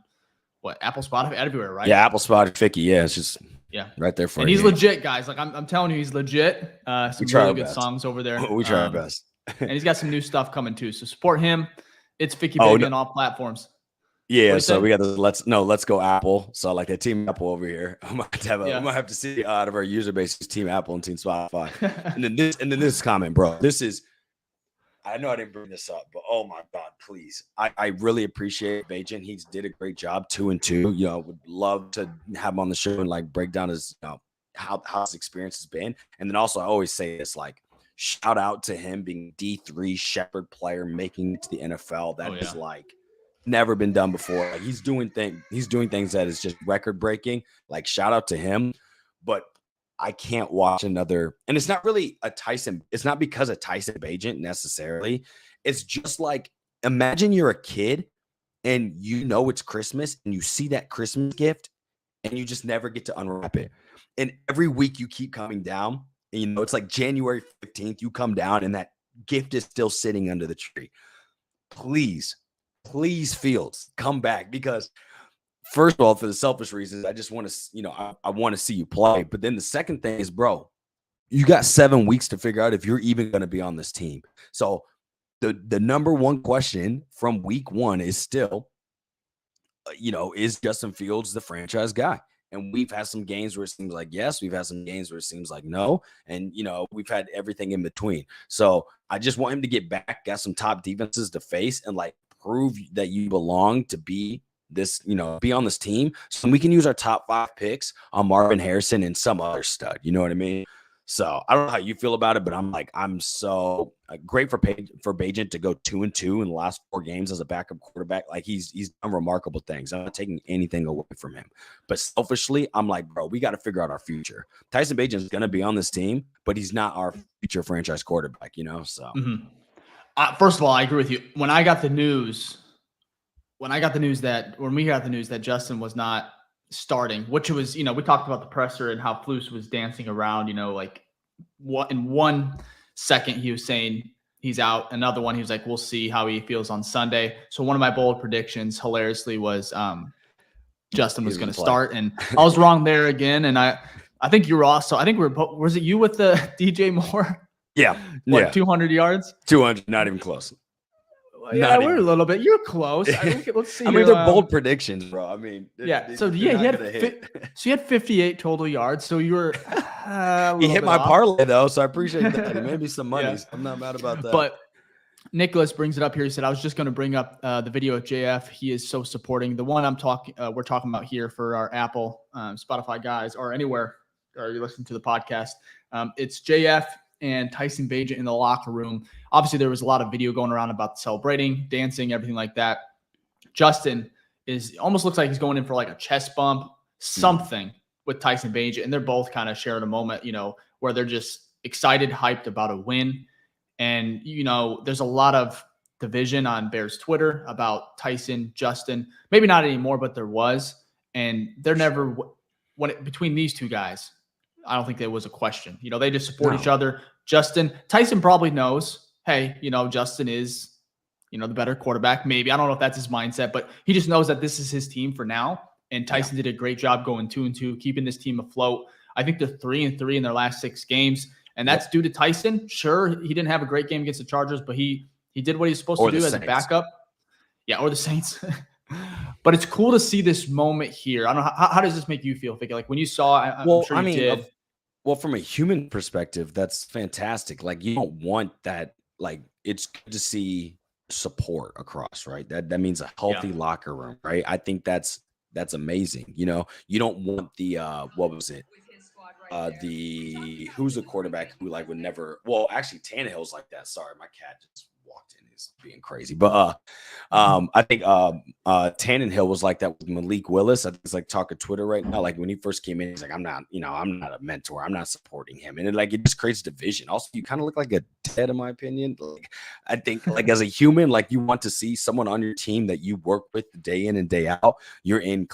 S1: Apple, Spotify, everywhere, right?
S2: Yeah, Apple, Spotify, Ficky. Yeah, it's just right there for you.
S1: And he's legit, guys. Like I'm telling you, he's legit. Some really good songs over there.
S2: We try our best.
S1: And he's got some new stuff coming too. So support him. It's Ficky Baby on all platforms.
S2: Yeah, so we got the let's go Apple. So like the Team Apple over here. I'm gonna have to see out of our user base is Team Apple and Team Spotify. and then this comment, bro. This is, I know I didn't bring this up, but oh my God, please. I really appreciate Bagent. He's did a great job 2-2. Would love to have him on the show and like break down his how his experience has been. And then also I always say this, like, shout out to him being D3 Shepherd player making it to the NFL. That is like never been done before. Like he's doing things that is just record breaking. Like shout out to him. But I can't watch another, and it's not really it's not because of Tyson Bagent necessarily. It's just like, imagine you're a kid and it's Christmas and you see that Christmas gift and you just never get to unwrap it. And every week you keep coming down and it's like January 15th, you come down and that gift is still sitting under the tree. Please, Fields, come back, because first of all, for the selfish reasons, I just want to, I want to see you play. But then the second thing is, bro, you got 7 weeks to figure out if you're even going to be on this team. So the number one question from week one is still, is Justin Fields the franchise guy? And we've had some games where it seems like yes, we've had some games where it seems like no, and we've had everything in between. So I just want him to get back, got some top defenses to face, and like prove that you belong to be this, be on this team, so we can use our top 5 picks on Marvin Harrison and some other stud. You know what I mean? So I don't know how you feel about it, but I'm so great for Bagent to go 2-2 in the last 4 games as a backup quarterback. Like he's done remarkable things. I'm not taking anything away from him, but selfishly, I'm like, bro, we got to figure out our future. Tyson Bagent is going to be on this team, but he's not our future franchise quarterback. So.
S1: First of all, I agree with you. When we got the news that Justin was not starting, which was, we talked about the presser and how Flus was dancing around, like what in 1 second he was saying he's out. Another one, he was like, we'll see how he feels on Sunday. So one of my bold predictions hilariously was Justin was going to start, and I was wrong there again. And I think you were also, was it you with the DJ Moore?
S2: Yeah.
S1: 200 yards?
S2: 200, not even close.
S1: Yeah, we're a little bit. You're close. Let's see.
S2: They're bold predictions, bro. He
S1: had 58 total yards. So you were.
S2: He hit my parlay though, so I appreciate that. He made me some money. So I'm not mad about that.
S1: But Nicholas brings it up here. He said, "I was just going to bring up the video of JF. He is so supporting. The one we're talking about here for our Apple, Spotify guys, or anywhere, or you're listening to the podcast. It's JF and Tyson Bagent in the locker room. Obviously, there was a lot of video going around about celebrating, dancing, everything like that. Justin almost looks like he's going in for like a chest bump, something with Tyson Bagent, and they're both kind of sharing a moment, where they're just excited, hyped about a win. And, there's a lot of division on Bears Twitter about Tyson, Justin. Maybe not anymore, but there was. And they're never between these two guys, I don't think there was a question. They just support each other. Tyson probably knows, hey, Justin is, the better quarterback. Maybe. I don't know if that's his mindset, but he just knows that this is his team for now. And Tyson did a great job going 2-2, keeping this team afloat. I think they're 3-3 in their last 6 games. And that's due to Tyson. Sure, he didn't have a great game against the Chargers, but he did what he's supposed to do as a backup. Yeah, or the Saints. But it's cool to see this moment here. I don't know how does this make you feel, Ficky? Like when you saw, I'm sure you did.
S2: Well, from a human perspective, that's fantastic. Like you don't want that. Like it's good to see support across, right? That means a healthy locker room, right? I think that's amazing. You know, you don't want the what was it? Who's the quarterback who like would never, well, actually Tannehill's like that. Sorry, my cat just walked in. He's being crazy. But I think Tannehill was like that with Malik Willis. I think it's like talking Twitter right now. Like when he first came in, he's like, I'm not a mentor. I'm not supporting him. And it just creates division. Also, you kind of look like a dad, in my opinion. Like I think like as a human, like you want to see someone on your team that you work with day in and day out. You're in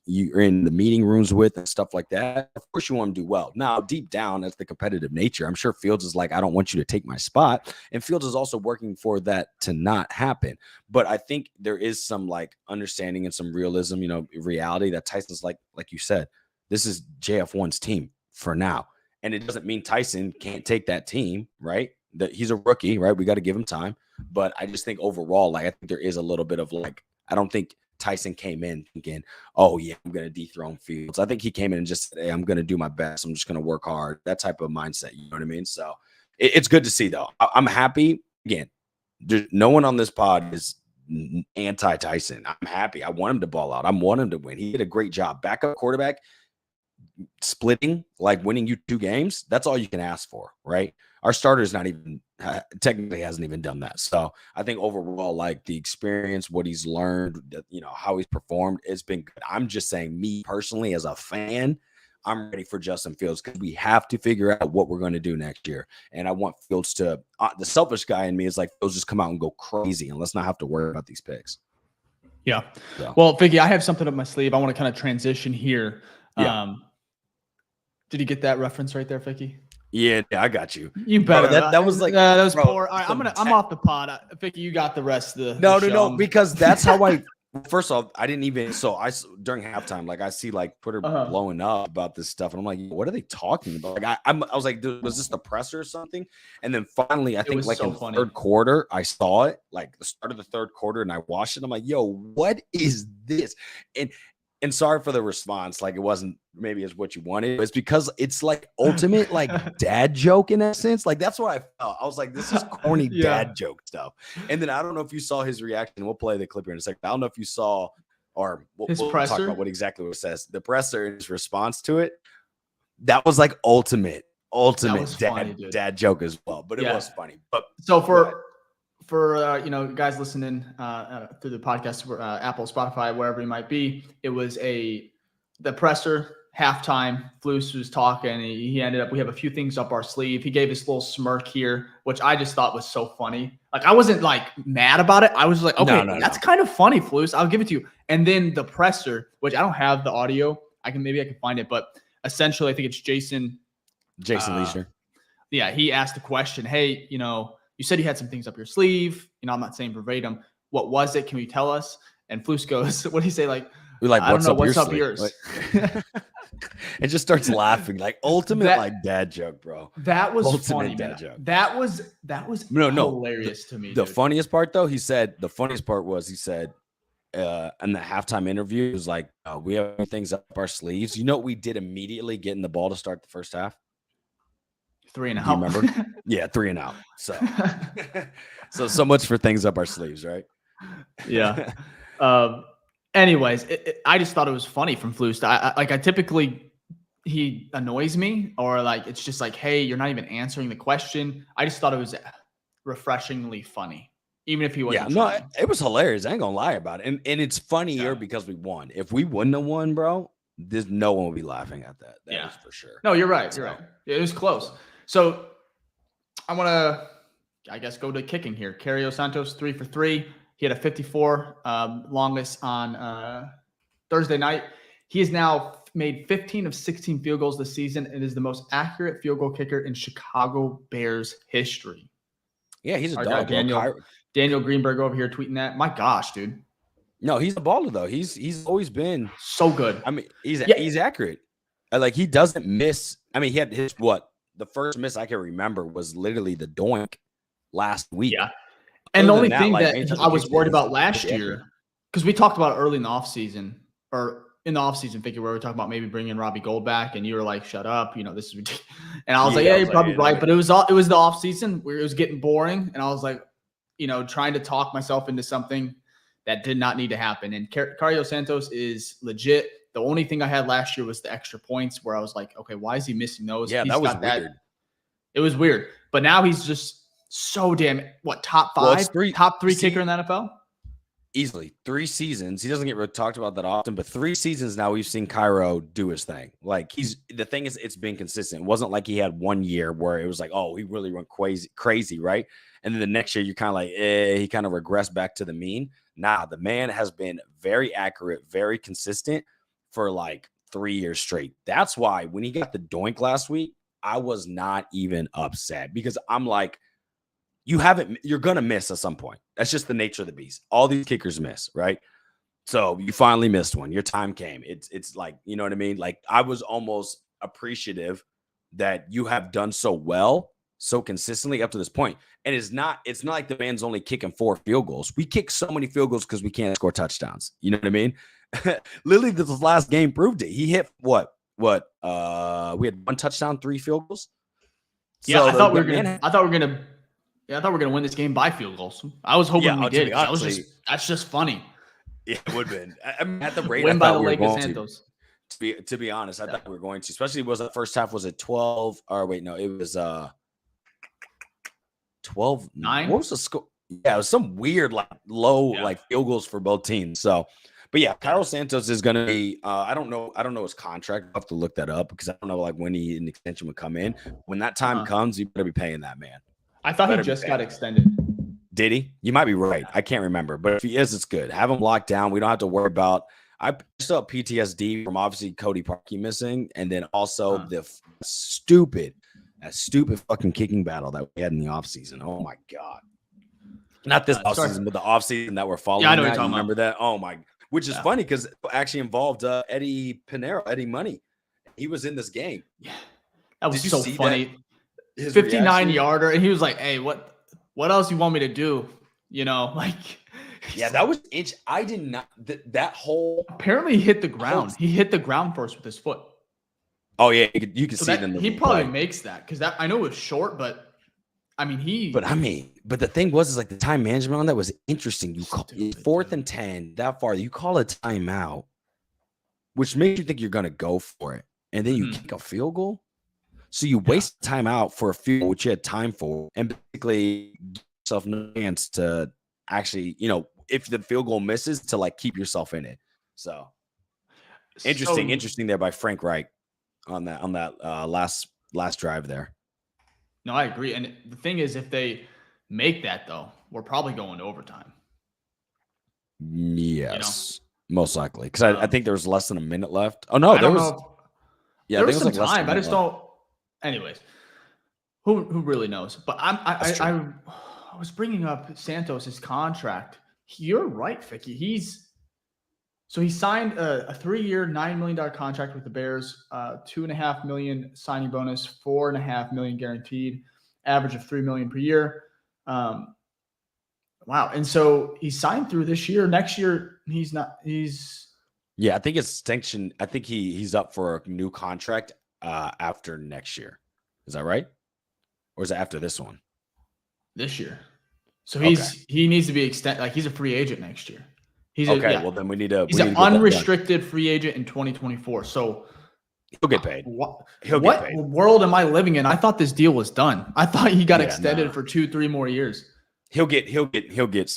S2: the meeting rooms with and stuff like that. Of course you want to do well. Now, deep down, that's the competitive nature. I'm sure Fields is like, I don't want you to take my spot. And Fields is also working for that to not happen. But I think there is some like understanding and some realism, reality that Tyson's like you said, this is JF1's team for now. And it doesn't mean Tyson can't take that team, right? That he's a rookie, right? We got to give him time. But I just think overall, like, I think there is a little bit of like, I don't think Tyson came in thinking, oh yeah, I'm going to dethrone Fields. I think he came in and just said, hey, I'm going to do my best. I'm just going to work hard. That type of mindset. You know what I mean? So it's good to see though. I'm happy. Again, no one on this pod is anti-Tyson. I'm happy. I want him to ball out. I want him to win. He did a great job. Backup quarterback, splitting, like winning you 2 games. That's all you can ask for, right? Our starter's not even technically hasn't even done that. So I think overall, like the experience, what he's learned, how he's performed, it's been good. I'm just saying, me personally, as a fan, I'm ready for Justin Fields because we have to figure out what we're going to do next year. And I want Fields to, the selfish guy in me is like, Fields just come out and go crazy and let's not have to worry about these picks.
S1: Yeah. So. Well, Ficky, I have something up my sleeve. I want to kind of transition here.
S2: Yeah.
S1: Did you get that reference right there, Ficky?
S2: Yeah, I got you.
S1: You better.
S2: Bro, that was like
S1: that was poor. All right, I'm off the pod. Ficky, you got the rest of the
S2: No, because that's how I first off, I didn't even during halftime, like I see like Twitter blowing up about this stuff, and I'm like, what are they talking about? Like I was like, was this the presser or something? And then finally, I think like in the third quarter, I saw it, like the start of the third quarter, and I watched it. I'm like, yo, what is this? And sorry for the response, like it wasn't maybe as what you wanted. It's because it's like ultimate like dad joke in that sense. Like that's what I felt. I was like, this is corny dad joke stuff. And then I don't know if you saw his reaction. We'll play the clip here in a second. I don't know if you saw, or we'll talk about what exactly it says. The presser and his response to it. That was like ultimate dad joke as well. But it was funny. But
S1: so for guys listening through the podcast, Apple, Spotify, wherever you might be, it was the presser halftime. Flus was talking. He ended up, we have a few things up our sleeve. He gave this little smirk here, which I just thought was so funny. Like I wasn't like mad about it. I was like, okay, that's kind of funny, Flus. I'll give it to you. And then the presser, which I don't have the audio. I can find it, but essentially I think it's Jason
S2: Leisure.
S1: Yeah, he asked the question, hey, you said you had some things up your sleeve. I'm not saying verbatim. What was it? Can you tell us? And Flus goes, what did he say? Like, I don't know, what's up yours?
S2: Like, it just starts laughing. Like ultimate like dad joke, bro.
S1: That was ultimate funny, dad joke. That was hilarious to me.
S2: The funniest part though, he said in the halftime interview, he was like, we have things up our sleeves. You know what we did immediately getting the ball to start the first half?
S1: 3 and out.
S2: Remember? Yeah, 3 and out. So much for things up our sleeves, right?
S1: Yeah. Anyways, I just thought it was funny from Flus. I typically, he annoys me, or like it's just like, hey, you're not even answering the question. I just thought it was refreshingly funny, even if he wasn't. Yeah,
S2: no, it was hilarious. I ain't gonna lie about it, and it's funnier because we won. If we wouldn't have won, bro, no one would be laughing at that. That is for sure.
S1: No, you're right. You're right. It was close. So I want to, I guess, go to kicking here. Cairo Santos, 3 for 3. He had a 54 longest on Thursday night. He has now made 15 of 16 field goals this season and is the most accurate field goal kicker in Chicago Bears history.
S2: Yeah, he's a dog.
S1: Daniel Greenberg over here tweeting that. My gosh, dude.
S2: No, he's a baller though. He's always been
S1: so good.
S2: I mean, he's accurate. Like he doesn't miss. I mean, he had his the first miss I can remember was literally the doink last week.
S1: Yeah. And the only thing that I was worried about last year because we talked about it early in the offseason, or in the offseason, Ficky, where we were talking about maybe bringing Robbie Gould back, and you were like, "Shut up, this is ridiculous." And I was like, "Yeah, you're probably right." But it was the offseason where it was getting boring, and I was like, trying to talk myself into something that did not need to happen. And Cairo Santos is legit. The only thing I had last year was the extra points, where I was like, "Okay, why is he missing those?"
S2: Yeah, that was weird.
S1: It was weird, but now he's just so damn top 5, top 3 kicker in the NFL.
S2: Easily 3 seasons. He doesn't get talked about that often, but 3 seasons now we've seen Cairo do his thing. Like the thing is, it's been consistent. It wasn't like he had 1 year where it was like, oh, he really went crazy, right? And then the next year you're kind of like, he kind of regressed back to the mean. Nah, the man has been very accurate, very consistent for like 3 years straight. That's why when he got the doink last week, I was not even upset, because I'm like, you're going to miss at some point. That's just the nature of the beast. All these kickers miss, right? So you finally missed one. Your time came. It's like, you know what I mean? Like, I was almost appreciative that you have done so well, so consistently up to this point. And it's not like the man's only kicking 4 field goals. We kick so many field goals because we can't score touchdowns. You know what I mean? Literally, this last game proved it. He hit what? We had 1 touchdown, 3 field goals.
S1: Yeah, so I thought we were gonna win this game by field goals. I was hoping we did. That's just funny.
S2: Yeah, it would have been. I mean, at the rate
S1: win
S2: I
S1: by
S2: thought
S1: the
S2: we
S1: Lake
S2: were
S1: of
S2: going
S1: Santos.
S2: To be honest, I thought we were going to. Especially the first half was at 12. Or wait, no, it was 12-9. What was the score? Yeah, it was some weird low field goals for both teams. So, but yeah, Cairo Santos is going to be. I don't know his contract. I have to look that up because I don't know when an extension would come in. When that time comes, you better be paying that man.
S1: I thought he just got extended.
S2: Did he? You might be right. I can't remember. But if he is, it's good. Have him locked down. We don't have to worry about. I still have PTSD from obviously Cody Parkey missing, and then also the stupid fucking kicking battle that we had in the offseason. Oh my God. Not this offseason, but the offseason that we're following.
S1: Yeah, I know
S2: that.
S1: What you're talking
S2: remember that? Oh my. Which is funny because it actually involved Eddie Money. He was in this game.
S1: Yeah. That was so funny. 59-yarder, and he was like, "Hey, what else you want me to do?"
S2: That was inch. I did not that whole.
S1: Apparently, he hit the ground. He hit the ground first with his foot.
S2: Oh yeah, you can see it in the.
S1: He probably makes that because I know it was short, but I mean
S2: But the thing was like the time management on that was interesting. You call 4th and 10 that far. You call a timeout, which makes you think you're gonna go for it, and then you kick a field goal. So you waste time out for a field, which you had time for, and basically give yourself no chance to actually, if the field goal misses, to like keep yourself in it. So interesting there by Frank Reich on that last drive there.
S1: No, I agree. And the thing is, if they make that though, we're probably going to overtime.
S2: Yes, most likely, because I think there was less than a minute left. Oh no, there was. Yeah,
S1: there was some time. I just don't. Anyways, who really knows? But I was bringing up Santos' contract. You're right, Ficky. He signed a 3-year, $9 million contract with the Bears, $2.5 million signing bonus, $4.5 million guaranteed, average of $3 million per year. Wow. And so he signed through this year. Next year,
S2: I think it's extension. I think he's up for a new contract after next year. Is that right? Or is it after this one?
S1: This year. So he needs to be extended. Like he's a free agent next year.
S2: Well then we need to.
S1: He's an unrestricted free agent in 2024. So
S2: he'll get paid.
S1: What world am I living in? I thought this deal was done. I thought he got extended for 2-3 more years.
S2: He'll get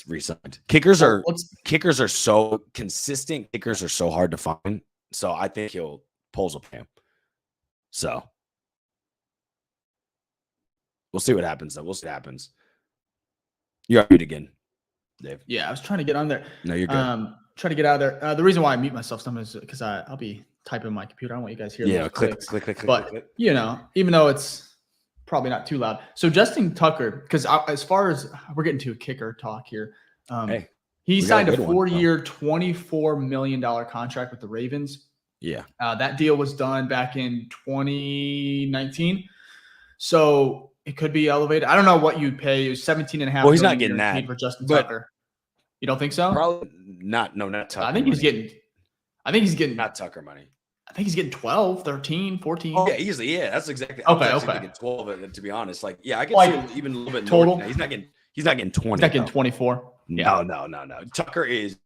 S2: re-signed. Kickers are so consistent. Kickers are so hard to find. So I think Poles will pay him. So we'll see what happens. Though we'll see what happens. You're on mute again, Dave.
S1: Yeah, I was trying to get on there.
S2: No, you're good.
S1: Trying to get out of there. The reason why I mute myself sometimes is because I'll be typing on my computer. I don't want you guys to hear.
S2: Yeah, click.
S1: But even though it's probably not too loud. So Justin Tucker, because as far as we're getting to a kicker talk here, he signed a 4-year, $24 million contract with the Ravens.
S2: Yeah,
S1: that deal was done back in 2019. So it could be elevated. I don't know what you'd pay. It was $17.5
S2: million. Well, he's not getting that
S1: for Justin Tucker. You don't think so?
S2: Probably not. No, not Tucker.
S1: I think he's getting
S2: not Tucker money.
S1: I think he's getting 12, 13, 14.
S2: Oh, yeah, easily. Yeah, that's exactly.
S1: Okay,
S2: I was thinking 12, to be honest. Like, yeah, I can
S1: Like,
S2: see even a little bit
S1: total.
S2: He's not getting 20.
S1: He's not getting 24.
S2: No. Tucker is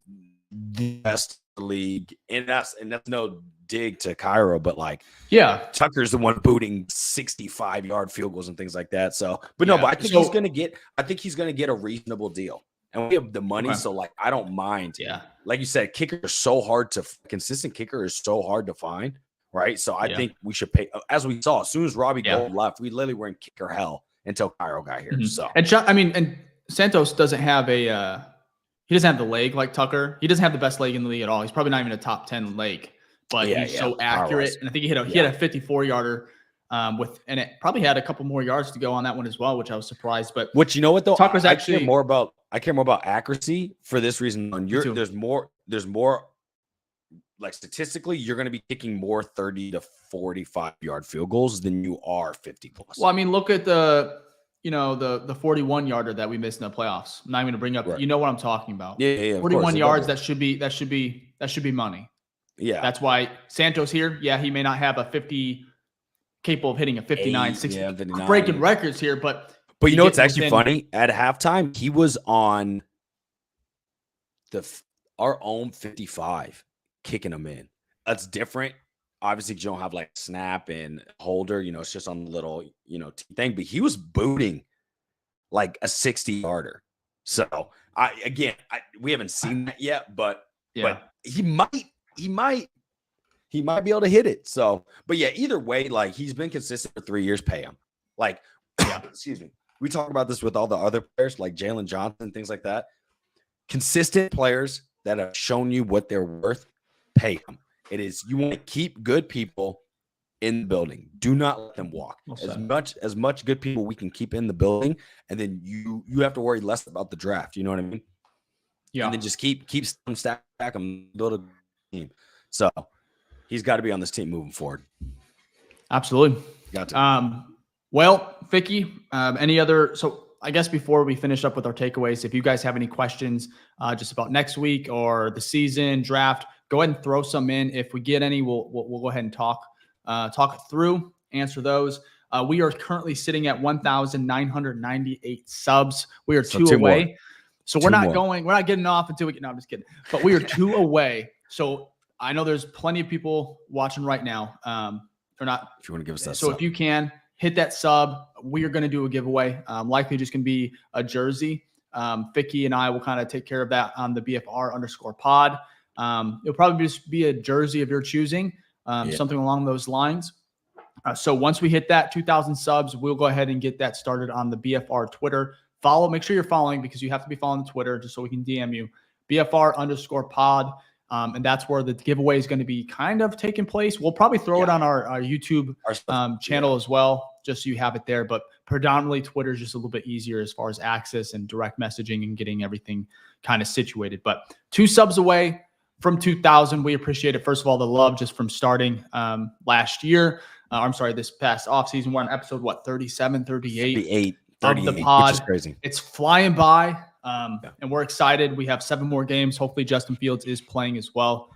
S2: the best league, and that's no dig to Cairo, but like,
S1: yeah,
S2: Tucker's the one booting 65-yard field goals and things like that. So, but I think he's gonna get a reasonable deal, and we have the money, so like, I don't mind.
S1: Yeah,
S2: like you said, consistent kicker is so hard to find, right? So I think we should pay. As we saw, as soon as Robbie Gold left, we literally were in kicker hell until Cairo got here. So,
S1: and Santos doesn't have he doesn't have the leg like Tucker. He doesn't have the best leg in the league at all. He's probably not even a top 10 leg, but he's so accurate. And I think he had a 54-yarder and it probably had a couple more yards to go on that one as well, which I was surprised. But
S2: you know what though,
S1: Tucker's
S2: I care more about accuracy for this reason. There's more like statistically, you're going to be kicking more 30 to 45-yard field goals than you are 50 plus.
S1: Well, I mean, look at the 41-yarder that we missed in the playoffs. I'm not even going to bring up. You know what I'm talking about?
S2: Yeah.
S1: 41 yards. That should be money.
S2: Yeah.
S1: That's why Santos here. Yeah, he may not have a 50 capable of hitting a 59, 60, breaking records here, but
S2: you know what's actually funny? At halftime, he was on our own 55, kicking them in. That's different. Obviously, you don't have like snap and holder, it's just on the little, thing, but he was booting like a 60-yarder. So we haven't seen that yet, but he might be able to hit it. So, but yeah, either way, like he's been consistent for 3 years, pay him. Like, excuse me. We talk about this with all the other players like Jalen Johnson, things like that. Consistent players that have shown you what they're worth, pay them. You want to keep good people in the building. Do not let them walk. As much good people we can keep in the building, and then you have to worry less about the draft. You know what I mean? Yeah. And then just keep them, stack them, build a team. So he's got to be on this team moving forward.
S1: Absolutely.
S2: Got to.
S1: Well, Ficky, any other? So I guess before we finish up with our takeaways, if you guys have any questions just about next week or the season draft, go ahead and throw some in. If we get any, we'll go ahead and talk it through, answer those. We are currently sitting at 1,998 subs. We are two away. More. So we're not getting off until we get, no, I'm just kidding. But we are 2 away. So I know there's plenty of people watching right now. If
S2: you want to give us that
S1: sub. If you can, hit that sub. We are going to do a giveaway. Likely just going to be a jersey. Ficky and I will kind of take care of that on the BFR_pod. It'll probably just be a jersey of your choosing, something along those lines. So once we hit that 2,000 subs, we'll go ahead and get that started on the BFR Twitter. Make sure you're following, because you have to be following the Twitter just so we can DM you. BFR_pod. And that's where the giveaway is going to be kind of taking place. We'll probably throw it on our YouTube channel as well, just so you have it there. But predominantly Twitter is just a little bit easier as far as access and direct messaging and getting everything kind of situated. But 2 subs away from 2,000. We appreciate it. First of all, the love just from starting last year. This past offseason. We're on episode, 37, 38 of the pod.
S2: Which is crazy.
S1: It's flying by. And we're excited. We have 7 more games. Hopefully Justin Fields is playing as well.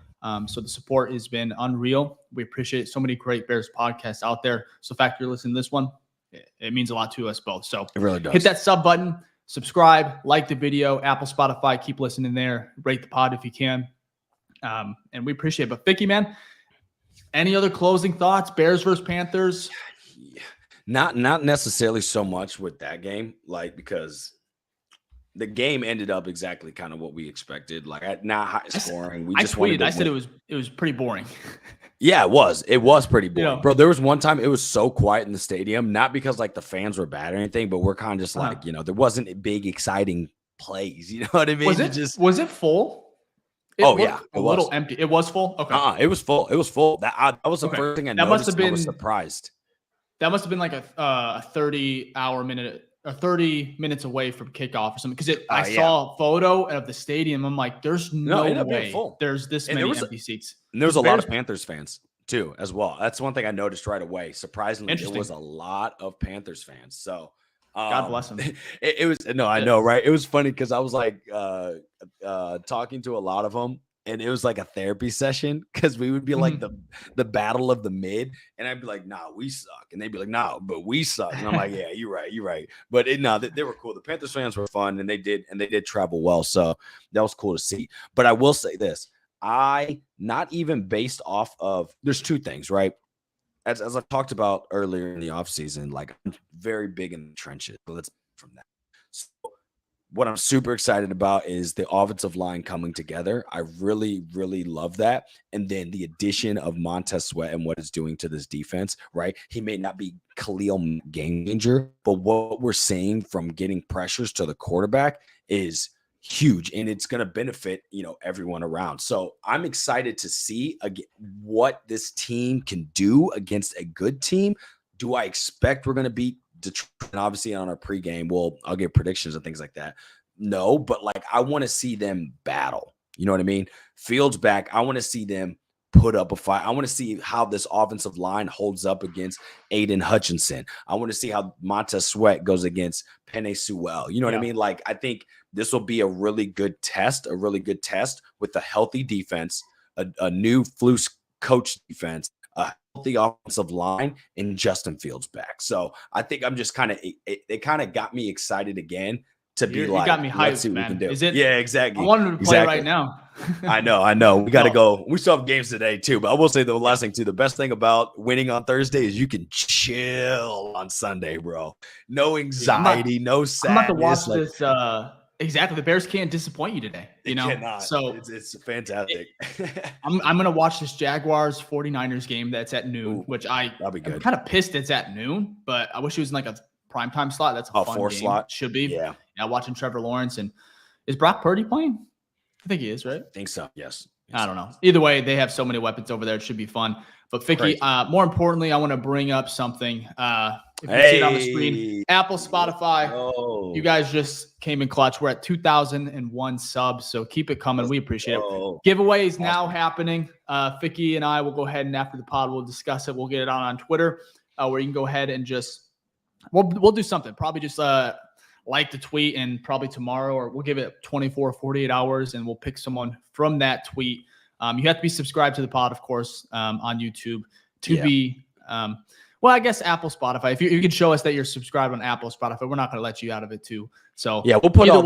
S1: So the support has been unreal. We appreciate so many great Bears podcasts out there. So the fact you're listening to this one, it means a lot to us both. So
S2: it really does.
S1: Hit that sub button, subscribe, like the video, Apple, Spotify, keep listening there, rate the pod if you can. And we appreciate it. But Ficky, man, any other closing thoughts? Bears versus Panthers?
S2: Not necessarily so much with that game, because the game ended up exactly kind of what we expected. Like, not high scoring.
S1: I said it was pretty boring.
S2: Yeah, it was. It was pretty boring, bro. There was one time it was so quiet in the stadium, not because like the fans were bad or anything, but we're kind of just like, there wasn't big exciting plays. You know what I mean?
S1: Was it full? It was a little empty. It was full. Okay.
S2: It was full. It was full. That was the first thing I noticed. I was surprised.
S1: That must have been like a 30 minutes away from kickoff or something. Because I saw a photo of the stadium. I'm like, there's no way there's this many empty seats.
S2: And there was a lot of Panthers fans too, as well. That's one thing I noticed right away. Surprisingly, there was a lot of Panthers fans. So
S1: God bless him.
S2: It was no, I know, right? It was funny because I was like talking to a lot of them, and it was like a therapy session because we would be like the battle of the mid, and I'd be like, "Nah, we suck," and they'd be like, "Nah, but we suck," and I'm like, "Yeah, you're right." But they were cool. The Panthers fans were fun, and they did travel well, so that was cool to see. But I will say this: not even based off of. There's two things, right? As I talked about earlier in the offseason, like I'm very big in the trenches. So let's from that. So what I'm super excited about is the offensive line coming together. I really, really love that. And then the addition of Montez Sweat and what it's doing to this defense, right? He may not be Khalil game changer, but what we're seeing from getting pressures to the quarterback is huge, and it's going to benefit everyone around. So I'm excited to see what this team can do against a good team. Do I expect we're going to beat Detroit? And obviously on our pregame, I'll give predictions and things like that. No, but like I want to see them battle. You know what I mean? Fields back. I want to see them put up a fight. I want to see how this offensive line holds up against Aiden Hutchinson. I want to see how Montez Sweat goes against Penei Sewell. You know what I mean? Like I think this will be a really good test with a healthy defense, a new Flus coach defense, a healthy offensive line, and Justin Fields back. So I think I'm just it kind of got me excited again to be like,
S1: you got me
S2: let's see
S1: hyped,
S2: what
S1: man.
S2: we can do.
S1: Is it?
S2: Yeah, exactly.
S1: I wanted to play right now.
S2: I know. We got to go. We still have games today too, but I will say the last thing too. The best thing about winning on Thursday is you can chill on Sunday, bro. No anxiety, no sadness.
S1: I'm about to watch this. Exactly. The Bears can't disappoint you today. You know,
S2: cannot.
S1: So
S2: it's fantastic.
S1: I'm going to watch this Jaguars 49ers game that's at noon, which I'm kind of pissed it's at noon, but I wish it was in like a primetime slot. That's a fun
S2: 4
S1: game.
S2: slot.
S1: Should be.
S2: Yeah.
S1: Watching Trevor Lawrence. And is Brock Purdy playing? I think he is, right?
S2: I think so. Yes.
S1: I don't know. Either way, they have so many weapons over there. It should be fun. But Ficky, more importantly, I want to bring up something. If you see it on the screen, Apple, Spotify, you guys just came in clutch. We're at 2,001 subs, so keep it coming. We appreciate it. Giveaways now happening. Ficky and I will go ahead and after the pod, we'll discuss it. We'll get it on Twitter where you can go ahead and just we'll do something. Probably just like the tweet, and probably tomorrow, or we'll give it 24, 48 hours, and we'll pick someone from that tweet. You have to be subscribed to the pod, of course, on YouTube to be, well, I guess Apple, Spotify. If you can show us that you're subscribed on Apple, Spotify, we're not going to let you out of it too. So
S2: yeah, we'll put all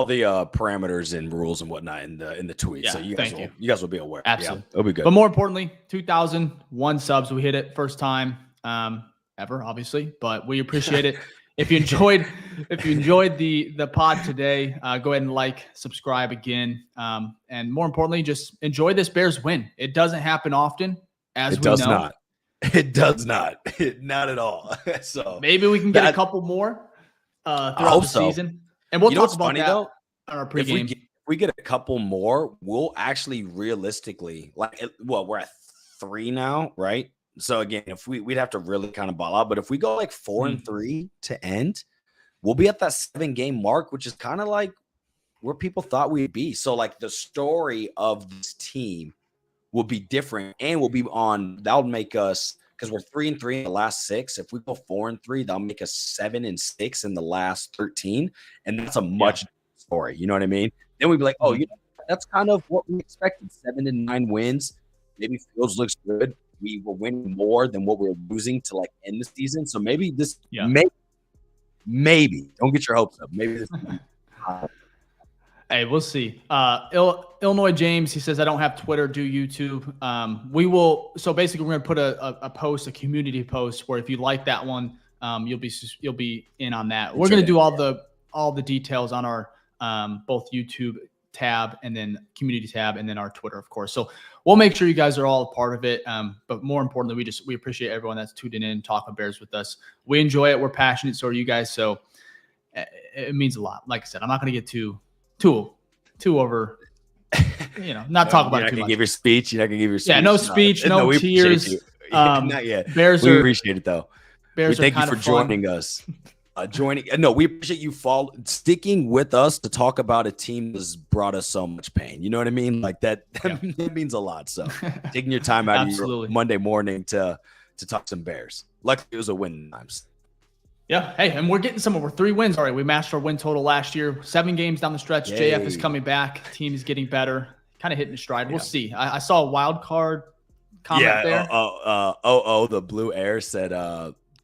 S2: the parameters and rules and whatnot in the tweet. So you guys will be aware.
S1: Absolutely,
S2: it'll be good.
S1: But more importantly, 2,001 subs. We hit it first time ever, obviously, but we appreciate it. If you enjoyed the pod today, go ahead and subscribe again. And more importantly, just enjoy this Bears win. It doesn't happen often, as we know.
S2: It does not. Not at all. So
S1: maybe we can get a couple more throughout the season. And we'll talk about that on our pregame.
S2: If we get a couple more, we'll actually realistically, we're at 3 now, right? So again, if we'd have to really kind of ball out, but if we go 4-3 to end, we'll be at that 7-game mark, which is kind of like where people thought we'd be. So the story of this team will be different, and we'll be that'll make us, because we're 3-3 in the last 6. If we go 4-3, that'll make us 7-6 in the last 13. And that's a much different story. You know what I mean? Then we'd be like, that's kind of what we expected. 7-9 wins. Maybe Fields looks good. We were winning more than what we were losing to end the season. So maybe this, maybe don't get your hopes up. Maybe this.
S1: Hey, we'll see. Illinois James, he says, I don't have Twitter, do YouTube. We will. So basically, we're going to put a community post where if you like that one, you'll be in on that. We're going to do all the details on our both YouTube tab and then community tab and then our Twitter, of course. So we'll make sure you guys are all a part of it. But more importantly, we appreciate everyone that's tuning in, talking Bears with us. We enjoy it. We're passionate. So are you guys. So it means a lot. Like I said, I'm not going to get too over, not talk about it too much.
S2: Give your speech. You're not going to give your speech.
S1: Yeah, no speech, no tears.
S2: Not yet.
S1: Bears
S2: we appreciate it though.
S1: Bears
S2: thank you for joining us. We appreciate you sticking with us to talk about a team that's brought us so much pain. You know what I mean? That means a lot. So taking your time out of your Monday morning to talk some Bears. Luckily it was a win times.
S1: Yeah. Hey, and we're getting we're 3 wins already. We matched our win total last year. 7 games down the stretch.
S2: Yay.
S1: JF is coming back. Team is getting better. Kind of hitting a stride. We'll see. I saw a wild card comment there.
S2: The Blue Air said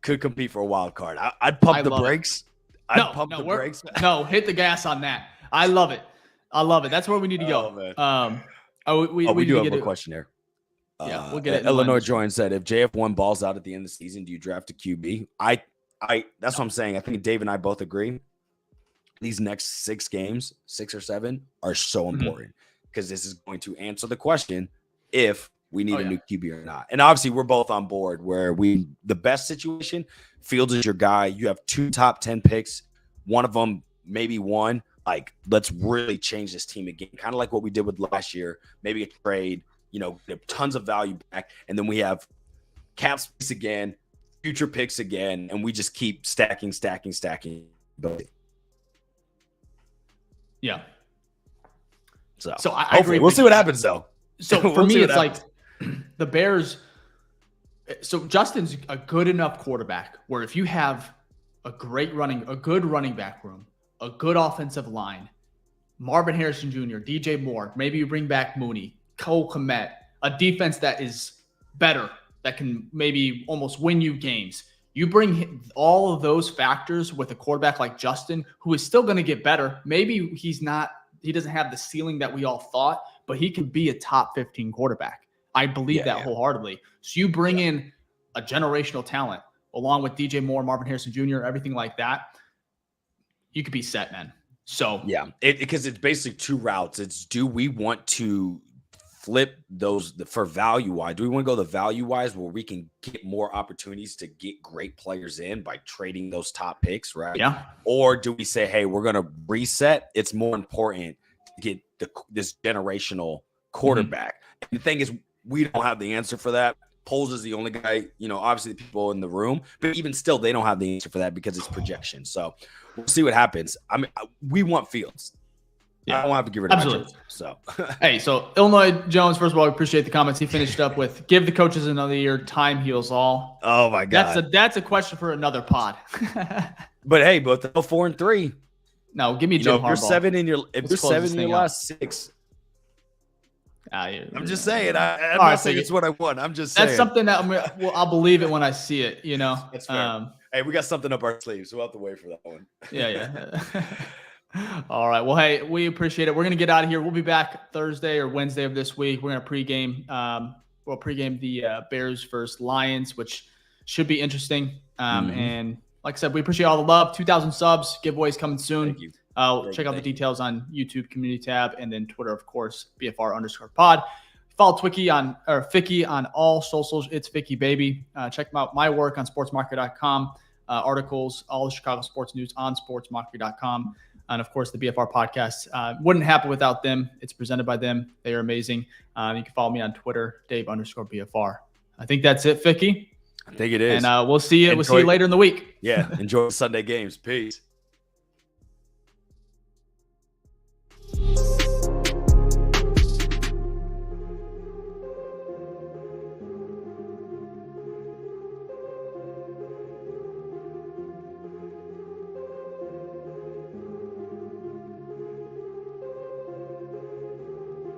S2: could compete for a wild card. I'd pump the brakes. I'd pump the brakes.
S1: No, hit the gas on that. I love it. That's where we need to go.
S2: We do have a question here.
S1: Yeah, we'll get it.
S2: Illinois Join said, if JF1 balls out at the end of the season, do you draft a QB? That's what I'm saying. I think Dave and I both agree. These next 6 games, 6 or 7, are so important because this is going to answer the question if we need a new QB or not. And obviously, we're both on board where the best situation, Fields is your guy. You have 2 top 10 picks. One of them, maybe one. Like, let's really change this team again. Kind of like what we did with last year. Maybe a trade, get tons of value back. And then we have cap space again, future picks again, and we just keep stacking.
S1: Yeah.
S2: So
S1: I agree.
S2: We'll see what happens, though.
S1: So for me, it's like the Bears. So Justin's a good enough quarterback where if you have a good running back room, a good offensive line, Marvin Harrison Jr., DJ Moore, maybe you bring back Mooney, Cole Kmet, a defense that is better, that can maybe almost win you games. You bring all of those factors with a quarterback like Justin, who is still going to get better. Maybe he doesn't have the ceiling that we all thought, but he can be a top 15 quarterback. I believe that wholeheartedly. So you bring in a generational talent along with DJ Moore, Marvin Harrison Jr., everything like that. You could be set, man. So
S2: because it's basically 2 routes. It's, do we want to flip those for value wise? Do we want to go the value wise where we can get more opportunities to get great players in by trading those top picks, right?
S1: Yeah.
S2: Or do we say, hey, we're going to reset? It's more important to get this generational quarterback. And the thing is, we don't have the answer for that. Poles is the only guy, obviously the people in the room, but even still, they don't have the answer for that because it's projection. So we'll see what happens. I mean, we want Fields. I don't have to give it
S1: absolutely.
S2: So
S1: hey, so Illinois Jones, first of all, we appreciate the comments. He finished up with, give the coaches another year. Time heals all.
S2: Oh my God.
S1: That's a question for another pod.
S2: But hey, both 4-3.
S1: No, give me a Jim Harbaugh.
S2: If you're 7 in your last 6. I'm just saying. I'm not saying it's what I want. I'm just saying.
S1: That's something that I'll believe it when I see it,
S2: That's fair. Hey, we got something up our sleeves. We'll have to wait for that one.
S1: Yeah. All right. Well, hey, we appreciate it. We're going to get out of here. We'll be back Thursday or Wednesday of this week. We're going to pregame. We'll pregame the Bears versus Lions, which should be interesting. And like I said, we appreciate all the love. 2,000 subs. Giveaways coming soon.
S2: Thank you.
S1: Check out the details on YouTube community tab and then Twitter, of course, BFR_pod. Follow Ficky on all socials. It's Ficky, baby. Check out my work on sportsmockery.com. Articles, all the Chicago sports news on sportsmockery.com. And, of course, the BFR podcast. Wouldn't happen without them. It's presented by them. They are amazing. You can follow me on Twitter, Dave_BFR. I think that's it, Ficky.
S2: I think it is.
S1: And we'll see you. We'll see you later in the week.
S2: Yeah. Enjoy the Sunday games. Peace.